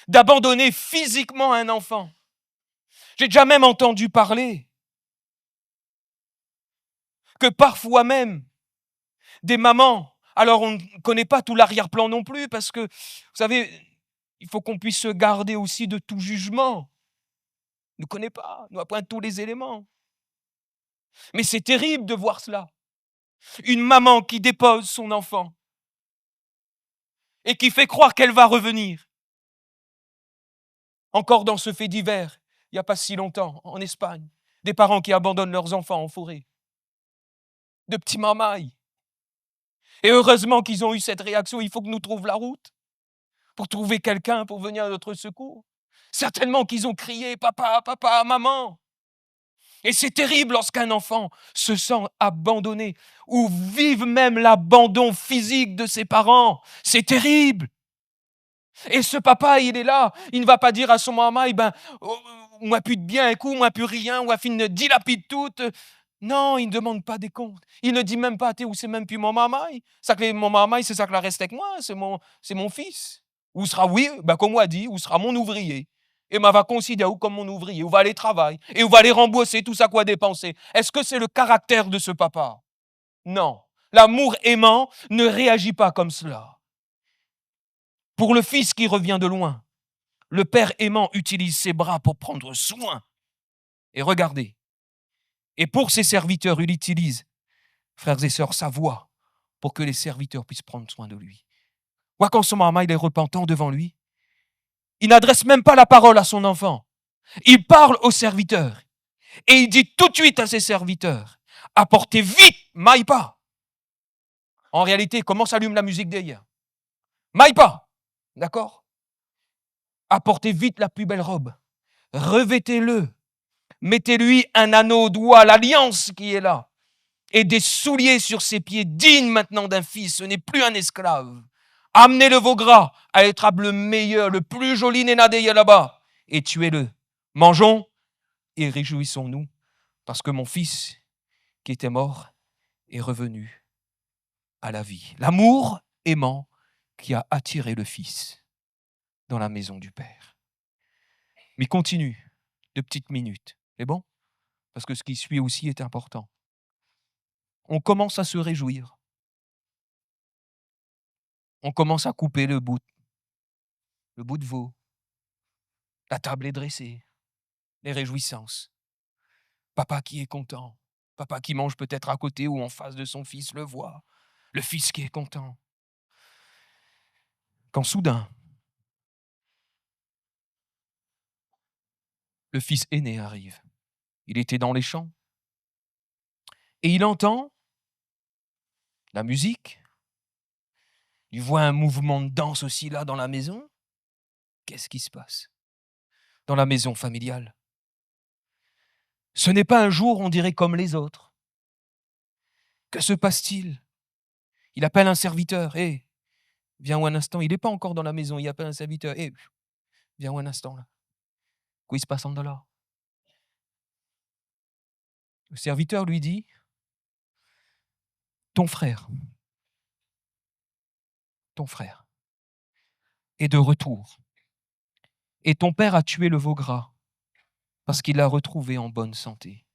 d'abandonner physiquement un enfant. J'ai déjà même entendu parler que parfois même des mamans, alors on ne connaît pas tout l'arrière-plan non plus, parce que, vous savez, il faut qu'on puisse se garder aussi de tout jugement. On ne connaît pas, on n'a pas tous les éléments. Mais c'est terrible de voir cela. Une maman qui dépose son enfant et qui fait croire qu'elle va revenir. Encore dans ce fait divers, il n'y a pas si longtemps, en Espagne, des parents qui abandonnent leurs enfants en forêt. De petits mamailles. Et heureusement qu'ils ont eu cette réaction, il faut que nous trouvions la route pour trouver quelqu'un pour venir à notre secours. Certainement qu'ils ont crié « Papa, papa, maman !» Et c'est terrible lorsqu'un enfant se sent abandonné ou vive même l'abandon physique de ses parents. C'est terrible. Et ce papa, il est là. Il ne va pas dire à son maman, on n'a plus de bien, écoute, on n'a plus rien, on a fini de dilapide tout. Non, il ne demande pas des comptes. Il ne dit même pas, où c'est même plus mon maman. Ça que mon maman, c'est ça que la reste avec moi, c'est mon fils. Ou sera, oui, comme on a dit, ou sera mon ouvrier. Et va considérer comme mon ouvrier, ou va aller travailler, et ou va aller rembourser tout ça qu'on a dépensé. Est-ce que c'est le caractère de ce papa? Non. L'amour aimant ne réagit pas comme cela. Pour le fils qui revient de loin, le père aimant utilise ses bras pour prendre soin. Et regardez. Et pour ses serviteurs, il utilise, frères et sœurs, sa voix pour que les serviteurs puissent prendre soin de lui. Quoi quand son maman, il est repentant devant lui, il n'adresse même pas la parole à son enfant. Il parle aux serviteurs. Et il dit tout de suite à ses serviteurs, apportez vite, maille pas. En réalité, comment s'allume la musique d'hier? Maille pas. D'accord? Apportez vite la plus belle robe. Revêtez-le. Mettez-lui un anneau au doigt, l'alliance qui est là. Et des souliers sur ses pieds, dignes maintenant d'un fils. Ce n'est plus un esclave. Amenez le veau gras à être le meilleur, le plus joli nénadé là-bas. Et tuez-le. Mangeons et réjouissons-nous, parce que mon fils qui était mort est revenu à la vie. L'amour aimant qui a attiré le Fils dans la maison du Père. Mais continue, 2 petites minutes. C'est bon? Parce que ce qui suit aussi est important. On commence à se réjouir. On commence à couper le bout de veau. La table est dressée. Les réjouissances. Papa qui est content. Papa qui mange peut-être à côté ou en face de son fils le voit. Le fils qui est content. Quand soudain, le fils aîné arrive. Il était dans les champs. Et il entend la musique. Il voit un mouvement de danse aussi là dans la maison. Qu'est-ce qui se passe dans la maison familiale? Ce n'est pas un jour, on dirait, comme les autres. Que se passe-t-il? Il appelle un serviteur. Hé, viens un instant. Il n'est pas encore dans la maison. Il appelle un serviteur. Hé, viens un instant là. Quoi il se passe en là? Le serviteur lui dit, ton frère est de retour. Et ton père a tué le veau gras parce qu'il l'a retrouvé en bonne santé.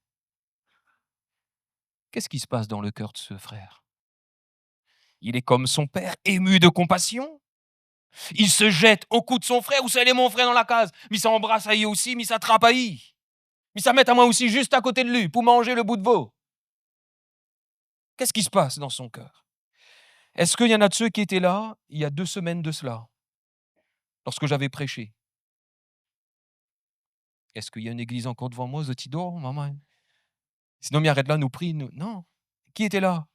Qu'est-ce qui se passe dans le cœur de ce frère? Il est comme son père, ému de compassion. Il se jette au cou de son frère. Où c'est mon frère dans la case? Mais ça embrasse aïe aussi, mais ça trappe aïe. Mais ça met à moi aussi juste à côté de lui pour manger le bout de veau. Qu'est-ce qui se passe dans son cœur? Est-ce qu'il y en a de ceux qui étaient là il y a 2 semaines de cela, lorsque j'avais prêché? Est-ce qu'il y a une église encore devant moi, Zotidor, maman? Sinon, il arrête là, nous prie. Non. Qui était là?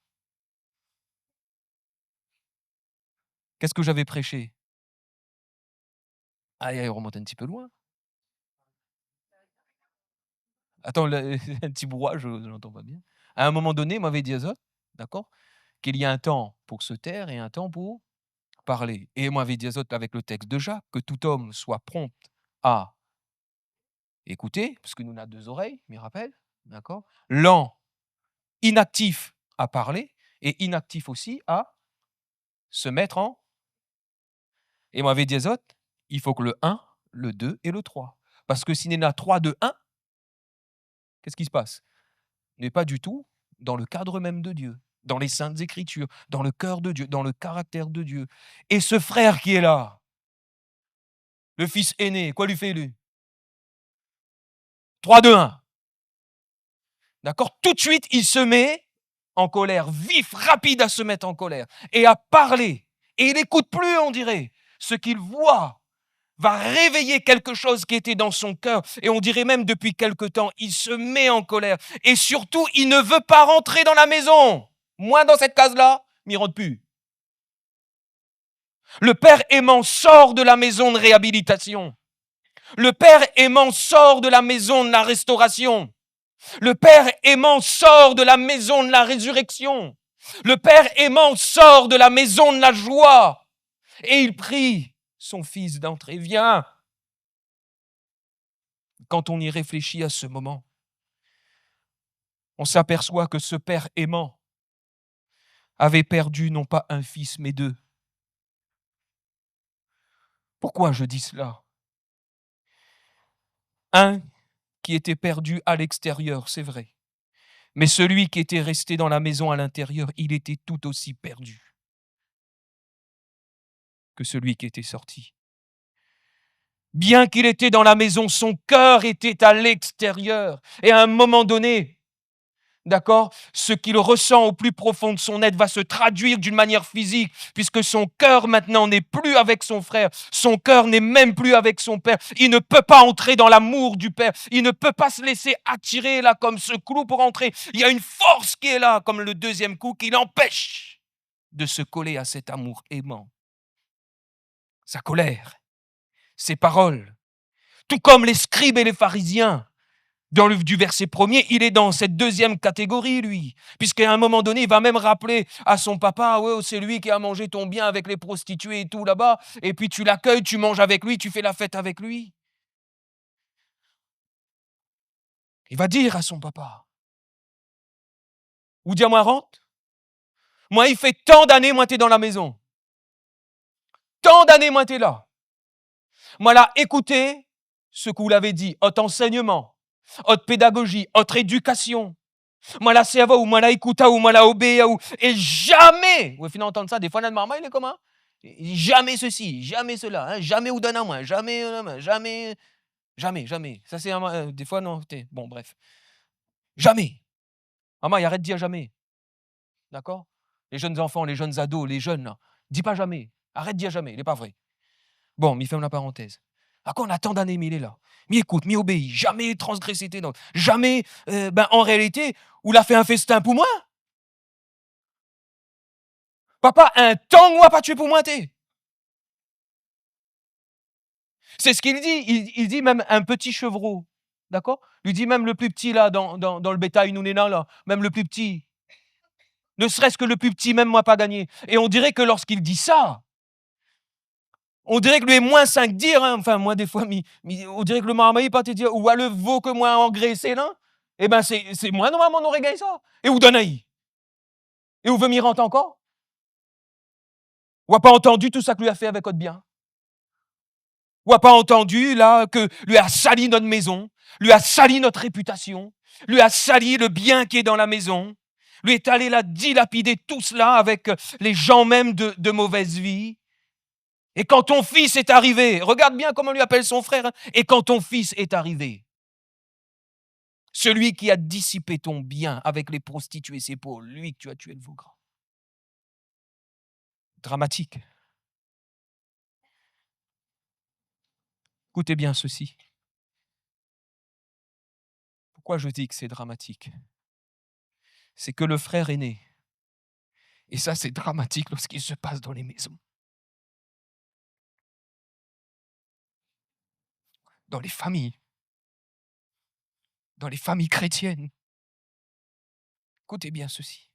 Qu'est-ce que j'avais prêché? Allez, on remonte un petit peu loin. Attends, un petit brouhaha, je n'entends pas bien. À un moment donné, il m'avait dit Azote, d'accord, qu'il y a un temps pour se taire et un temps pour parler. Et il m'avait dit Azote avec le texte de Jacques, que tout homme soit prompt à écouter, parce que nous avons 2 oreilles, m'y rappelle, d'accord, lent, inactif à parler, et inactif aussi à se mettre en... Et il m'avait dit Azote, il faut que le 1, le 2 et le 3. Parce que s'il y en a 3, 2, 1, qu'est-ce qui se passe? On n'est pas du tout dans le cadre même de Dieu, dans les saintes écritures, dans le cœur de Dieu, dans le caractère de Dieu. Et ce frère qui est là, le fils aîné, quoi lui fait lui? 3, 2, 1. D'accord? Tout de suite, il se met en colère, vif, rapide à se mettre en colère et à parler. Et il n'écoute plus, on dirait. Ce qu'il voit va réveiller quelque chose qui était dans son cœur. Et on dirait même depuis quelque temps, il se met en colère. Et surtout, il ne veut pas rentrer dans la maison. Moi, dans cette case-là, il ne rentre plus. Le père aimant sort de la maison de réhabilitation. Le père aimant sort de la maison de la restauration. Le père aimant sort de la maison de la résurrection. Le père aimant sort de la maison de la joie. Et il prie son fils d'entrer. Viens. Quand on y réfléchit à ce moment, on s'aperçoit que ce père aimant avait perdu non pas un fils, mais 2. Pourquoi je dis cela? Un qui était perdu à l'extérieur, c'est vrai. Mais celui qui était resté dans la maison à l'intérieur, il était tout aussi perdu que celui qui était sorti. Bien qu'il était dans la maison, son cœur était à l'extérieur. Et à un moment donné, d'accord, ce qu'il ressent au plus profond de son être va se traduire d'une manière physique, puisque son cœur maintenant n'est plus avec son frère, son cœur n'est même plus avec son père. Il ne peut pas entrer dans l'amour du père, il ne peut pas se laisser attirer là comme ce clou pour entrer. Il y a une force qui est là, comme le 2e coup, qui l'empêche de se coller à cet amour aimant. Sa colère, ses paroles, tout comme les scribes et les pharisiens. Du verset 1er, il est dans cette 2e catégorie, lui. Puisqu'à un moment donné, il va même rappeler à son papa, ouais, c'est lui qui a mangé ton bien avec les prostituées et tout là-bas. Et puis tu l'accueilles, tu manges avec lui, tu fais la fête avec lui. Il va dire à son papa, ou dis à moi rentre, moi il fait tant d'années, moi t'es dans la maison. Tant d'années, moi t'es là. Moi là, écoutez ce que vous l'avez dit, votre enseignement, votre pédagogie, votre éducation. Moi là, c'est ou moi là, écouta, ou moi là, obéa, ou et jamais, vous finissez entendre ça, des fois, notre maman, il est comment? Jamais ceci, jamais cela, hein, jamais ou donne à moi, jamais, jamais, jamais. Ça, c'est des fois, non, bon, bref. Jamais. Maman, il arrête de dire jamais. D'accord? Les jeunes enfants, les jeunes ados, les jeunes, là, dis pas jamais. Arrête de dire jamais, il n'est pas vrai. Bon, mais il ferme la parenthèse. À quoi on a tant d'années, mais il est là. Mais écoute, mais obéit, jamais transgressé tes normes, jamais, en réalité, ou l'a fait un festin pour moi. Papa, un temps moi pas tué pour moi, t'es. C'est ce qu'il dit. Il dit même un petit chevreau. D'accord? Il dit même le plus petit là, dans le bétail, nous là, même le plus petit. Ne serait-ce que le plus petit, même moi pas gagné. Et on dirait que lorsqu'il dit ça, on dirait que lui est moins 5 dire, hein. Enfin, moi, des fois, on dirait que le marmaille pas te dire, ou à le veau que moi engraissé, là. Eh ben, c'est moi, normalement, on aurait gagné ça. Et où donne Et où veut m'y rentrer encore? Ou a pas entendu tout ça que lui a fait avec votre bien? Ou a pas entendu, là, que lui a sali notre maison, lui a sali notre réputation, lui a sali le bien qui est dans la maison, lui est allé là dilapider tout cela avec les gens même de mauvaise vie. Et quand ton fils est arrivé, regarde bien comment lui appelle son frère, hein, et quand ton fils est arrivé, celui qui a dissipé ton bien avec les prostituées, c'est pour lui que tu as tué le veau gras. Dramatique. Écoutez bien ceci. Pourquoi je dis que c'est dramatique? C'est que le frère aîné, et ça c'est dramatique lorsqu'il se passe dans les maisons, dans les familles chrétiennes. Écoutez bien ceci.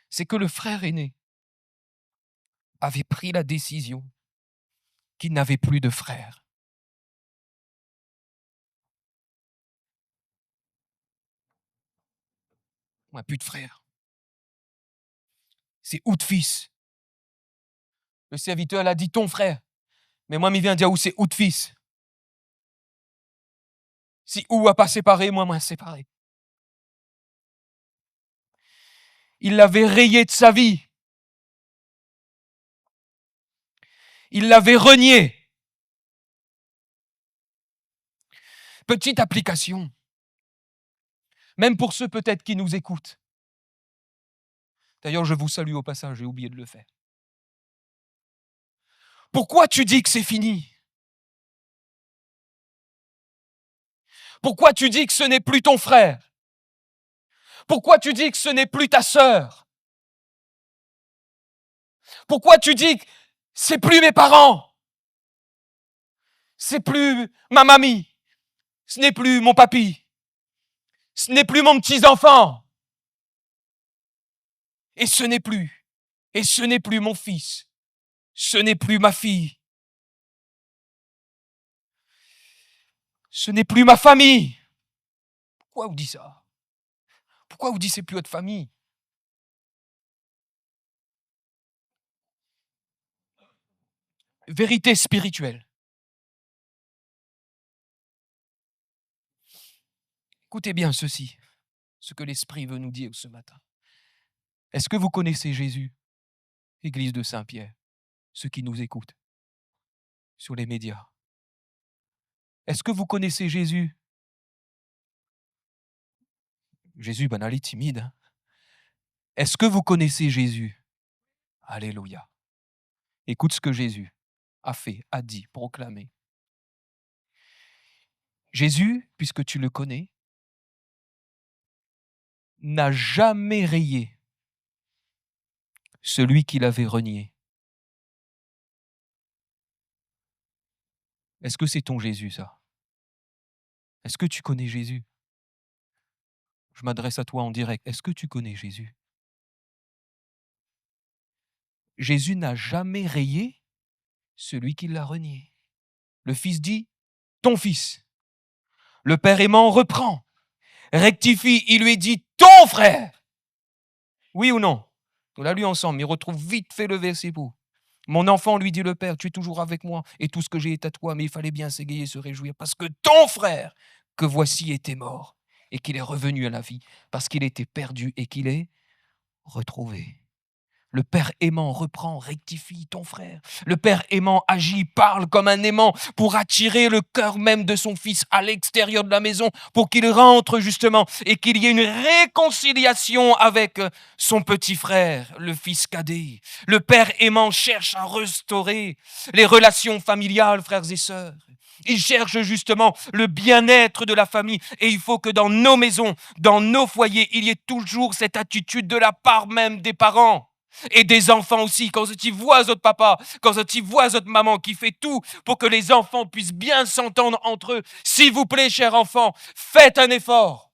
C'est que le frère aîné avait pris la décision qu'il n'avait plus de frère. Moi, plus de frère. C'est ou de fils. Le serviteur l'a dit ton frère. Mais moi, il vient dire où c'est ou de fils. Si ou a pas séparé, moi, séparé. Il l'avait rayé de sa vie. Il l'avait renié. Petite application. Même pour ceux peut-être qui nous écoutent. D'ailleurs, je vous salue au passage, j'ai oublié de le faire. Pourquoi tu dis que c'est fini? Pourquoi tu dis que ce n'est plus ton frère? Pourquoi tu dis que ce n'est plus ta sœur? Pourquoi tu dis que c'est plus mes parents? C'est plus ma mamie? Ce n'est plus mon papy? Ce n'est plus mon petit-enfant? Et ce n'est plus mon fils? Ce n'est plus ma fille? Ce n'est plus ma famille? Pourquoi vous dites ça? Pourquoi vous dites c'est plus votre famille? Vérité spirituelle. Écoutez bien ceci, ce que l'Esprit veut nous dire ce matin. Est-ce que vous connaissez Jésus, Église de Saint-Pierre, ceux qui nous écoutent sur les médias? Est-ce que vous connaissez Jésus? Jésus, ben, elle est timide. Hein? Est-ce que vous connaissez Jésus? Alléluia. Écoute ce que Jésus a fait, a dit, proclamé. Jésus, puisque tu le connais, n'a jamais rayé celui qu'il avait renié. Est-ce que c'est ton Jésus, ça? Est-ce que tu connais Jésus? Je m'adresse à toi en direct. Est-ce que tu connais Jésus? Jésus n'a jamais rayé celui qui l'a renié. Le Fils dit, ton Fils. Le père aimant reprend, rectifie, il lui dit « ton frère ». Oui ou non? On l'a lu ensemble, il retrouve vite fait le verset pour. Mon enfant, lui dit le père, tu es toujours avec moi et tout ce que j'ai est à toi, mais il fallait bien s'égayer, se réjouir, parce que ton frère, que voici, était mort et qu'il est revenu à la vie, parce qu'il était perdu et qu'il est retrouvé. Le père aimant reprend, rectifie ton frère. Le père aimant agit, parle comme un aimant pour attirer le cœur même de son fils à l'extérieur de la maison, pour qu'il rentre justement et qu'il y ait une réconciliation avec son petit frère, le fils cadet. Le père aimant cherche à restaurer les relations familiales, frères et sœurs. Il cherche justement le bien-être de la famille et il faut que dans nos maisons, dans nos foyers, il y ait toujours cette attitude de la part même des parents. Et des enfants aussi, quand tu vois votre papa, quand tu vois votre maman qui fait tout pour que les enfants puissent bien s'entendre entre eux, s'il vous plaît, chers enfants, faites un effort.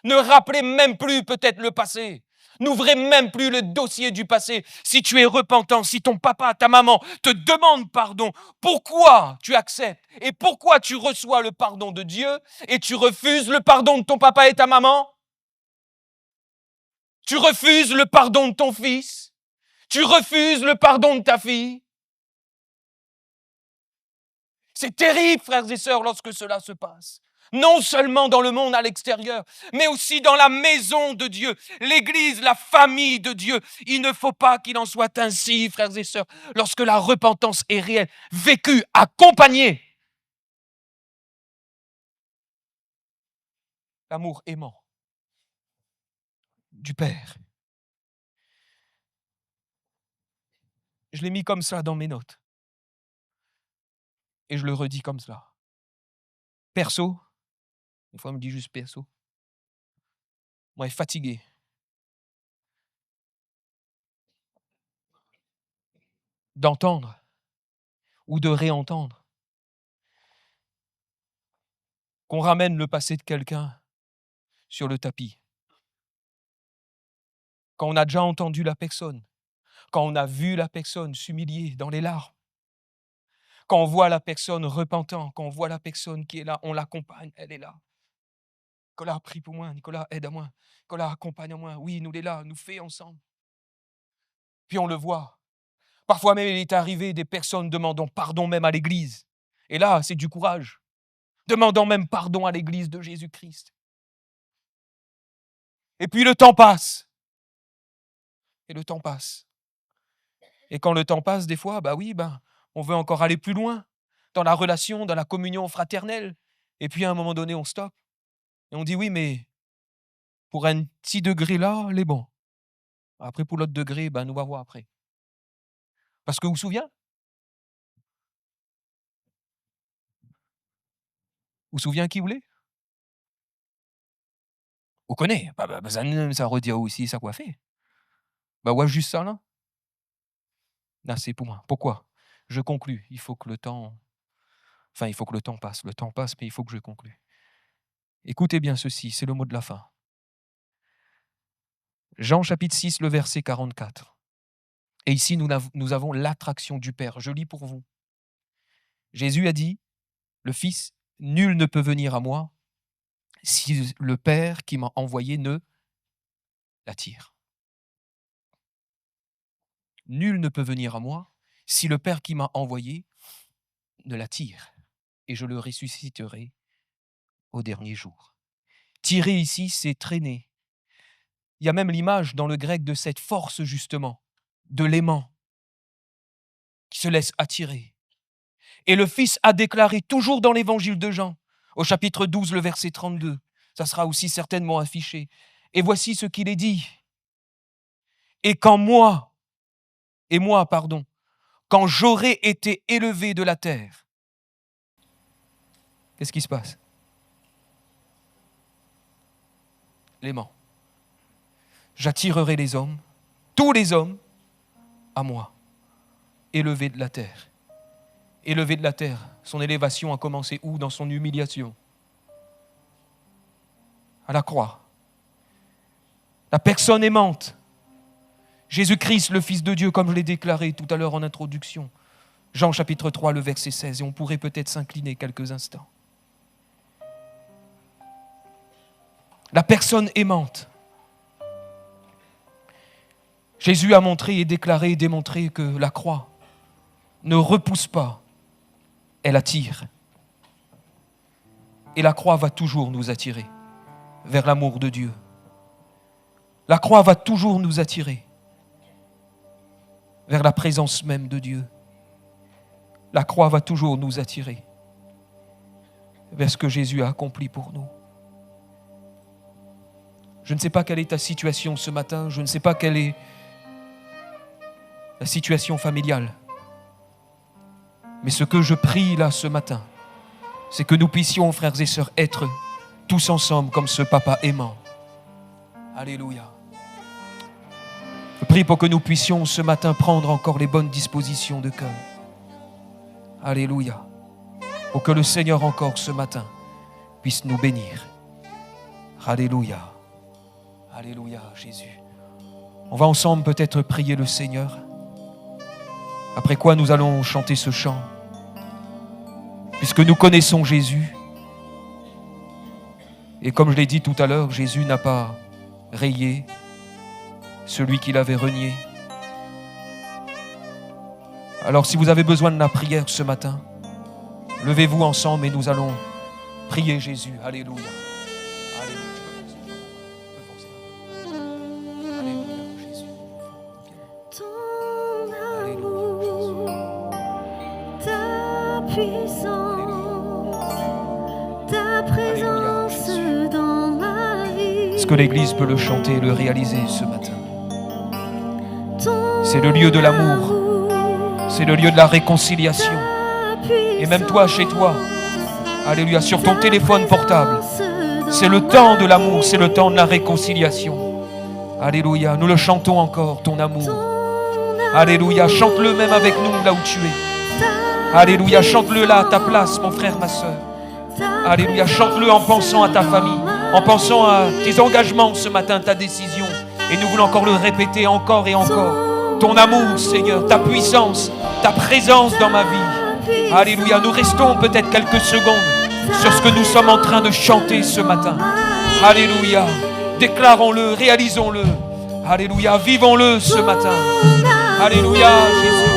Ne rappelez même plus peut-être le passé. N'ouvrez même plus le dossier du passé. Si tu es repentant, si ton papa, ta maman te demande pardon, pourquoi tu acceptes et pourquoi tu reçois le pardon de Dieu et tu refuses le pardon de ton papa et ta maman? Tu refuses le pardon de ton fils? Tu refuses le pardon de ta fille? C'est terrible, frères et sœurs, lorsque cela se passe. Non seulement dans le monde à l'extérieur, mais aussi dans la maison de Dieu, l'Église, la famille de Dieu. Il ne faut pas qu'il en soit ainsi, frères et sœurs, lorsque la repentance est réelle, vécue, accompagnée. L'amour aimant du Père. Je l'ai mis comme ça dans mes notes. Et je le redis comme cela. Perso, une fois on me dit juste perso, moi, je suis fatigué. D'entendre ou de réentendre qu'on ramène le passé de quelqu'un sur le tapis. Quand on a déjà entendu la personne, quand on a vu la personne s'humilier dans les larmes, quand on voit la personne repentant, quand on voit la personne qui est là, on l'accompagne, elle est là. Nicolas, prie pour moi, Nicolas, aide à moi, Nicolas, accompagne-moi, oui, nous les là, nous fait ensemble. Puis on le voit. Parfois même, il est arrivé des personnes demandant pardon même à l'Église. Et là, c'est du courage. Demandant même pardon à l'Église de Jésus-Christ. Et puis le temps passe. Et le temps passe. Et quand le temps passe, des fois, on veut encore aller plus loin dans la relation, dans la communion fraternelle. Et puis à un moment donné, on stoppe. Et on dit oui, mais pour un petit degré là, elle est bon. Après, pour l'autre degré, nous va voir après. Parce que vous vous souvenez? Vous vous souvenez qui vous voulez? Vous connaissez? Ça redire aussi ça coiffer. Ouais, juste ça là. Là, c'est pour moi. Pourquoi? Je conclus. Il faut que le temps passe. Le temps passe, mais il faut que je conclue. Écoutez bien ceci, c'est le mot de la fin. Jean chapitre 6, le verset 44. Et ici, nous avons l'attraction du Père. Je lis pour vous. Jésus a dit, le Fils, nul ne peut venir à moi si le Père qui m'a envoyé ne l'attire. Nul ne peut venir à moi si le Père qui m'a envoyé ne l'attire. Et je le ressusciterai au dernier jour. Tirer ici, c'est traîner. Il y a même l'image dans le grec de cette force, justement, de l'aimant qui se laisse attirer. Et le Fils a déclaré, toujours dans l'évangile de Jean, au chapitre 12, le verset 32, ça sera aussi certainement affiché. Et voici ce qu'il est dit. Et quand quand j'aurai été élevé de la terre, qu'est-ce qui se passe? L'aimant. J'attirerai les hommes, tous les hommes, à moi, élevé de la terre. Élevé de la terre, son élévation a commencé où? Dans son humiliation. À la croix. La personne aimante. Jésus-Christ, le Fils de Dieu, comme je l'ai déclaré tout à l'heure en introduction. Jean chapitre 3, le verset 16, et on pourrait peut-être s'incliner quelques instants. la personne aimante. Jésus a montré et déclaré et démontré que la croix ne repousse pas, elle attire. Et la croix va toujours nous attirer vers l'amour de Dieu. La croix va toujours nous attirer vers la présence même de Dieu. La croix va toujours nous attirer vers ce que Jésus a accompli pour nous. Je ne sais pas quelle est ta situation ce matin, je ne sais pas quelle est la situation familiale. Mais ce que je prie là ce matin, c'est que nous puissions, frères et sœurs, être tous ensemble comme ce papa aimant. Alléluia. Je prie pour que nous puissions ce matin prendre encore les bonnes dispositions de cœur. Alléluia. Pour que le Seigneur encore ce matin puisse nous bénir. Alléluia. Alléluia, Jésus. On va ensemble peut-être prier le Seigneur. Après quoi nous allons chanter ce chant. Puisque nous connaissons Jésus. Et comme je l'ai dit tout à l'heure, Jésus n'a pas rayé celui qu'il avait renié. Alors si vous avez besoin de la prière ce matin, levez-vous ensemble et nous allons prier Jésus. Alléluia. Est-ce que l'Église peut le chanter et le réaliser ce matin? C'est le lieu de l'amour. C'est le lieu de la réconciliation. Et même toi, chez toi, alléluia, sur ton téléphone portable, c'est le temps de l'amour, c'est le temps de la réconciliation. Alléluia, nous le chantons encore, ton amour. Alléluia, chante-le même avec nous là où tu es. Alléluia, chante-le là à ta place, mon frère, ma soeur. Alléluia, chante-le en pensant à ta famille, en pensant à tes engagements ce matin, ta décision. Et nous voulons encore le répéter encore et encore. Ton amour, Seigneur, ta puissance, ta présence dans ma vie. Alléluia, nous restons peut-être quelques secondes sur ce que nous sommes en train de chanter ce matin. Alléluia, déclarons-le, réalisons-le. Alléluia, vivons-le ce matin. Alléluia, Jésus.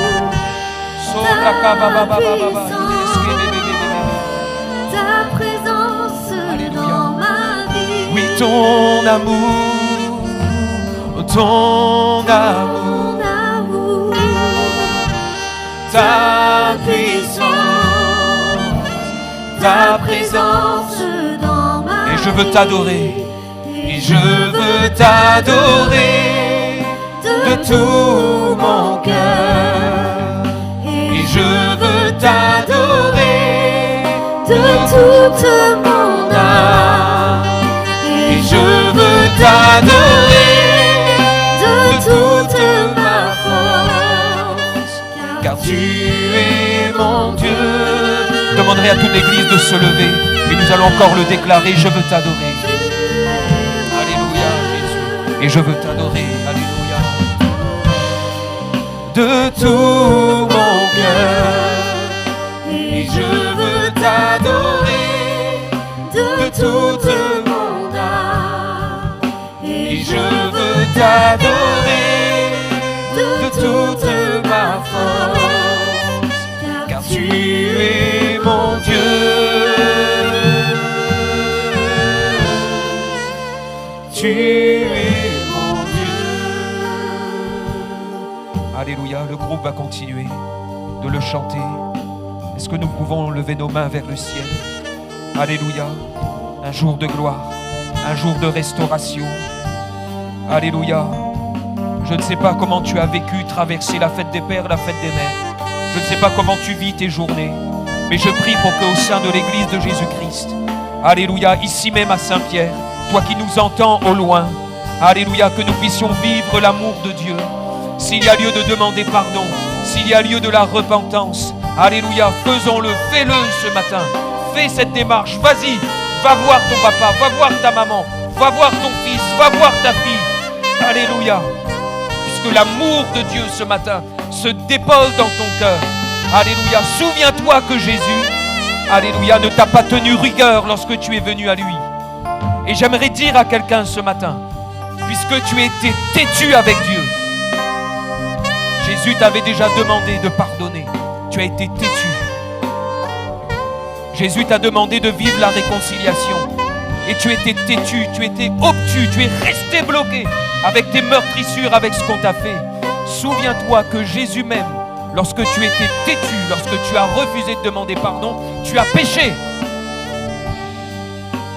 Ta présence dans ma vie. Oui, ton amour, ton amour, ta puissance, ta présence dans ma vie. Et je veux t'adorer, et je veux t'adorer de tout mon cœur. Et je veux t'adorer de toute mon âme. Et je veux t'adorer de toute ma force. car tu es mon Dieu. Je demanderai à toute l'Église de se lever et nous allons encore le déclarer. Je veux t'adorer. Alléluia, Jésus. Et je veux t'adorer. Alléluia. De tout mon cœur. Et je veux t'adorer de toute mon âme. Et je veux t'adorer de toute ma force. Car tu es mon Dieu. Tu es mon Dieu. Alléluia, le groupe va continuer de le chanter. Est-ce que nous pouvons lever nos mains vers le ciel? Alléluia. Un jour de gloire, un jour de restauration. Alléluia. Je ne sais pas comment tu as vécu, traversé la fête des pères, la fête des mères. Je ne sais pas comment tu vis tes journées. Mais je prie pour qu'au sein de l'église de Jésus-Christ, alléluia, ici même à Saint-Pierre, toi qui nous entends au loin, alléluia, que nous puissions vivre l'amour de Dieu. S'il y a lieu de demander pardon, s'il y a lieu de la repentance, alléluia, faisons-le, fais-le ce matin. Fais cette démarche, vas-y, va voir ton papa, va voir ta maman, va voir ton fils, va voir ta fille. Alléluia. Puisque l'amour de Dieu ce matin se dépose dans ton cœur. Alléluia. Souviens-toi que Jésus, alléluia, ne t'a pas tenu rigueur lorsque tu es venu à lui. Et j'aimerais dire à quelqu'un ce matin, puisque tu étais têtu avec Dieu, Jésus t'avait déjà demandé de pardonner. Tu as été têtu. Jésus t'a demandé de vivre la réconciliation. Et tu étais têtu, tu étais obtus, tu es resté bloqué avec tes meurtrissures, avec ce qu'on t'a fait. Souviens-toi que Jésus même, lorsque tu étais têtu, lorsque tu as refusé de demander pardon, tu as péché.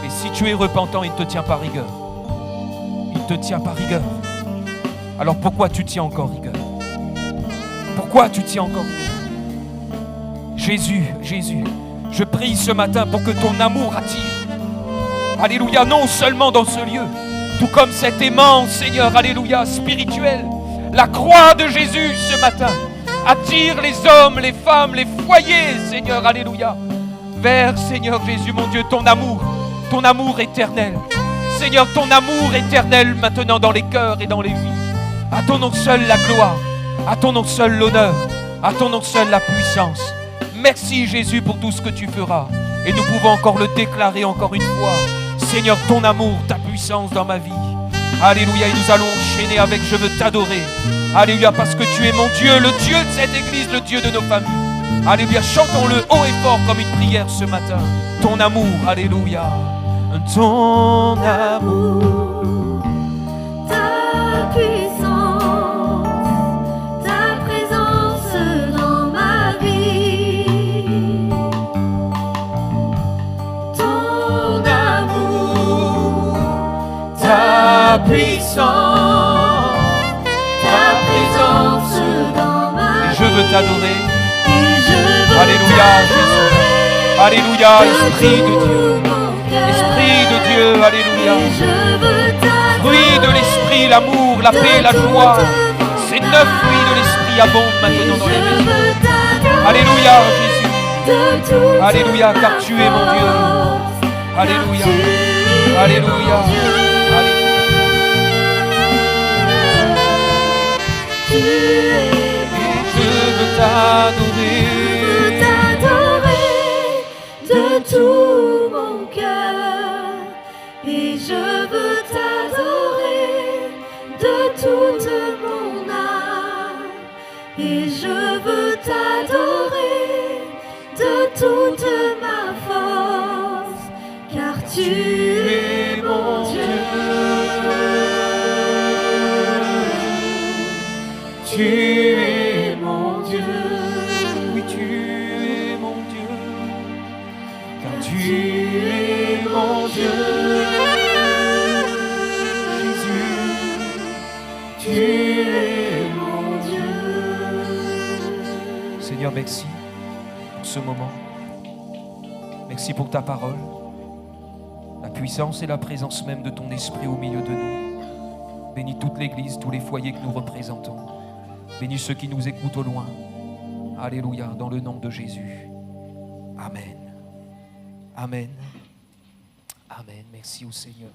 Et si tu es repentant, il ne te tient pas rigueur. Il ne te tient pas rigueur. Alors pourquoi tu tiens encore rigueur? Pourquoi tu tiens encore rigueur? Jésus, Jésus, je prie ce matin pour que ton amour attire. Alléluia, non seulement dans ce lieu, tout comme cet aimant, Seigneur, alléluia, spirituel. La croix de Jésus ce matin attire les hommes, les femmes, les foyers, Seigneur, alléluia, vers, Seigneur Jésus, mon Dieu, ton amour éternel. Seigneur, ton amour éternel maintenant dans les cœurs et dans les vies. À ton nom seul la gloire, à ton nom seul l'honneur, à ton nom seul la puissance. Merci Jésus pour tout ce que tu feras. Et nous pouvons encore le déclarer encore une fois. Seigneur, ton amour, ta puissance dans ma vie. Alléluia, et nous allons enchaîner avec « Je veux t'adorer ». Alléluia, parce que tu es mon Dieu, le Dieu de cette église, le Dieu de nos familles. Alléluia, chantons-le haut et fort comme une prière ce matin. Ton amour, alléluia. Ton amour, ta puissance, ta présence dans ma vie. Ton amour, ta puissance, ta présence dans ma vie. je veux t'adorer. Et je veux Alléluia, Jésus. t'adorer Alléluia, de Esprit de tout Dieu. mon cœur. Esprit de Dieu, alléluia. Et je veux t'adorer Fruit de l'esprit, l'amour, la paix, la joie. Ces 9 fruits de l'esprit abondent maintenant dans les maisons. Alléluia, Jésus. Alléluia, car tu es mon Dieu. Alléluia. Alléluia. Alléluia. Tu es Et je veux t'adorer. de tout mon cœur, et je veux t'adorer de toute mon âme, et je veux t'adorer de toute ma force, car tu es mon Dieu. Tu es mon Dieu. Oui, tu es mon Dieu. Car tu es mon Dieu. Jésus, tu es mon Dieu. Seigneur, merci pour ce moment. Merci pour ta parole. La puissance et la présence même de ton esprit au milieu de nous. Bénis toute l'Église, tous les foyers que nous représentons. Bénis ceux qui nous écoutent au loin. Alléluia, dans le nom de Jésus. Amen. Amen. Amen. Merci au Seigneur.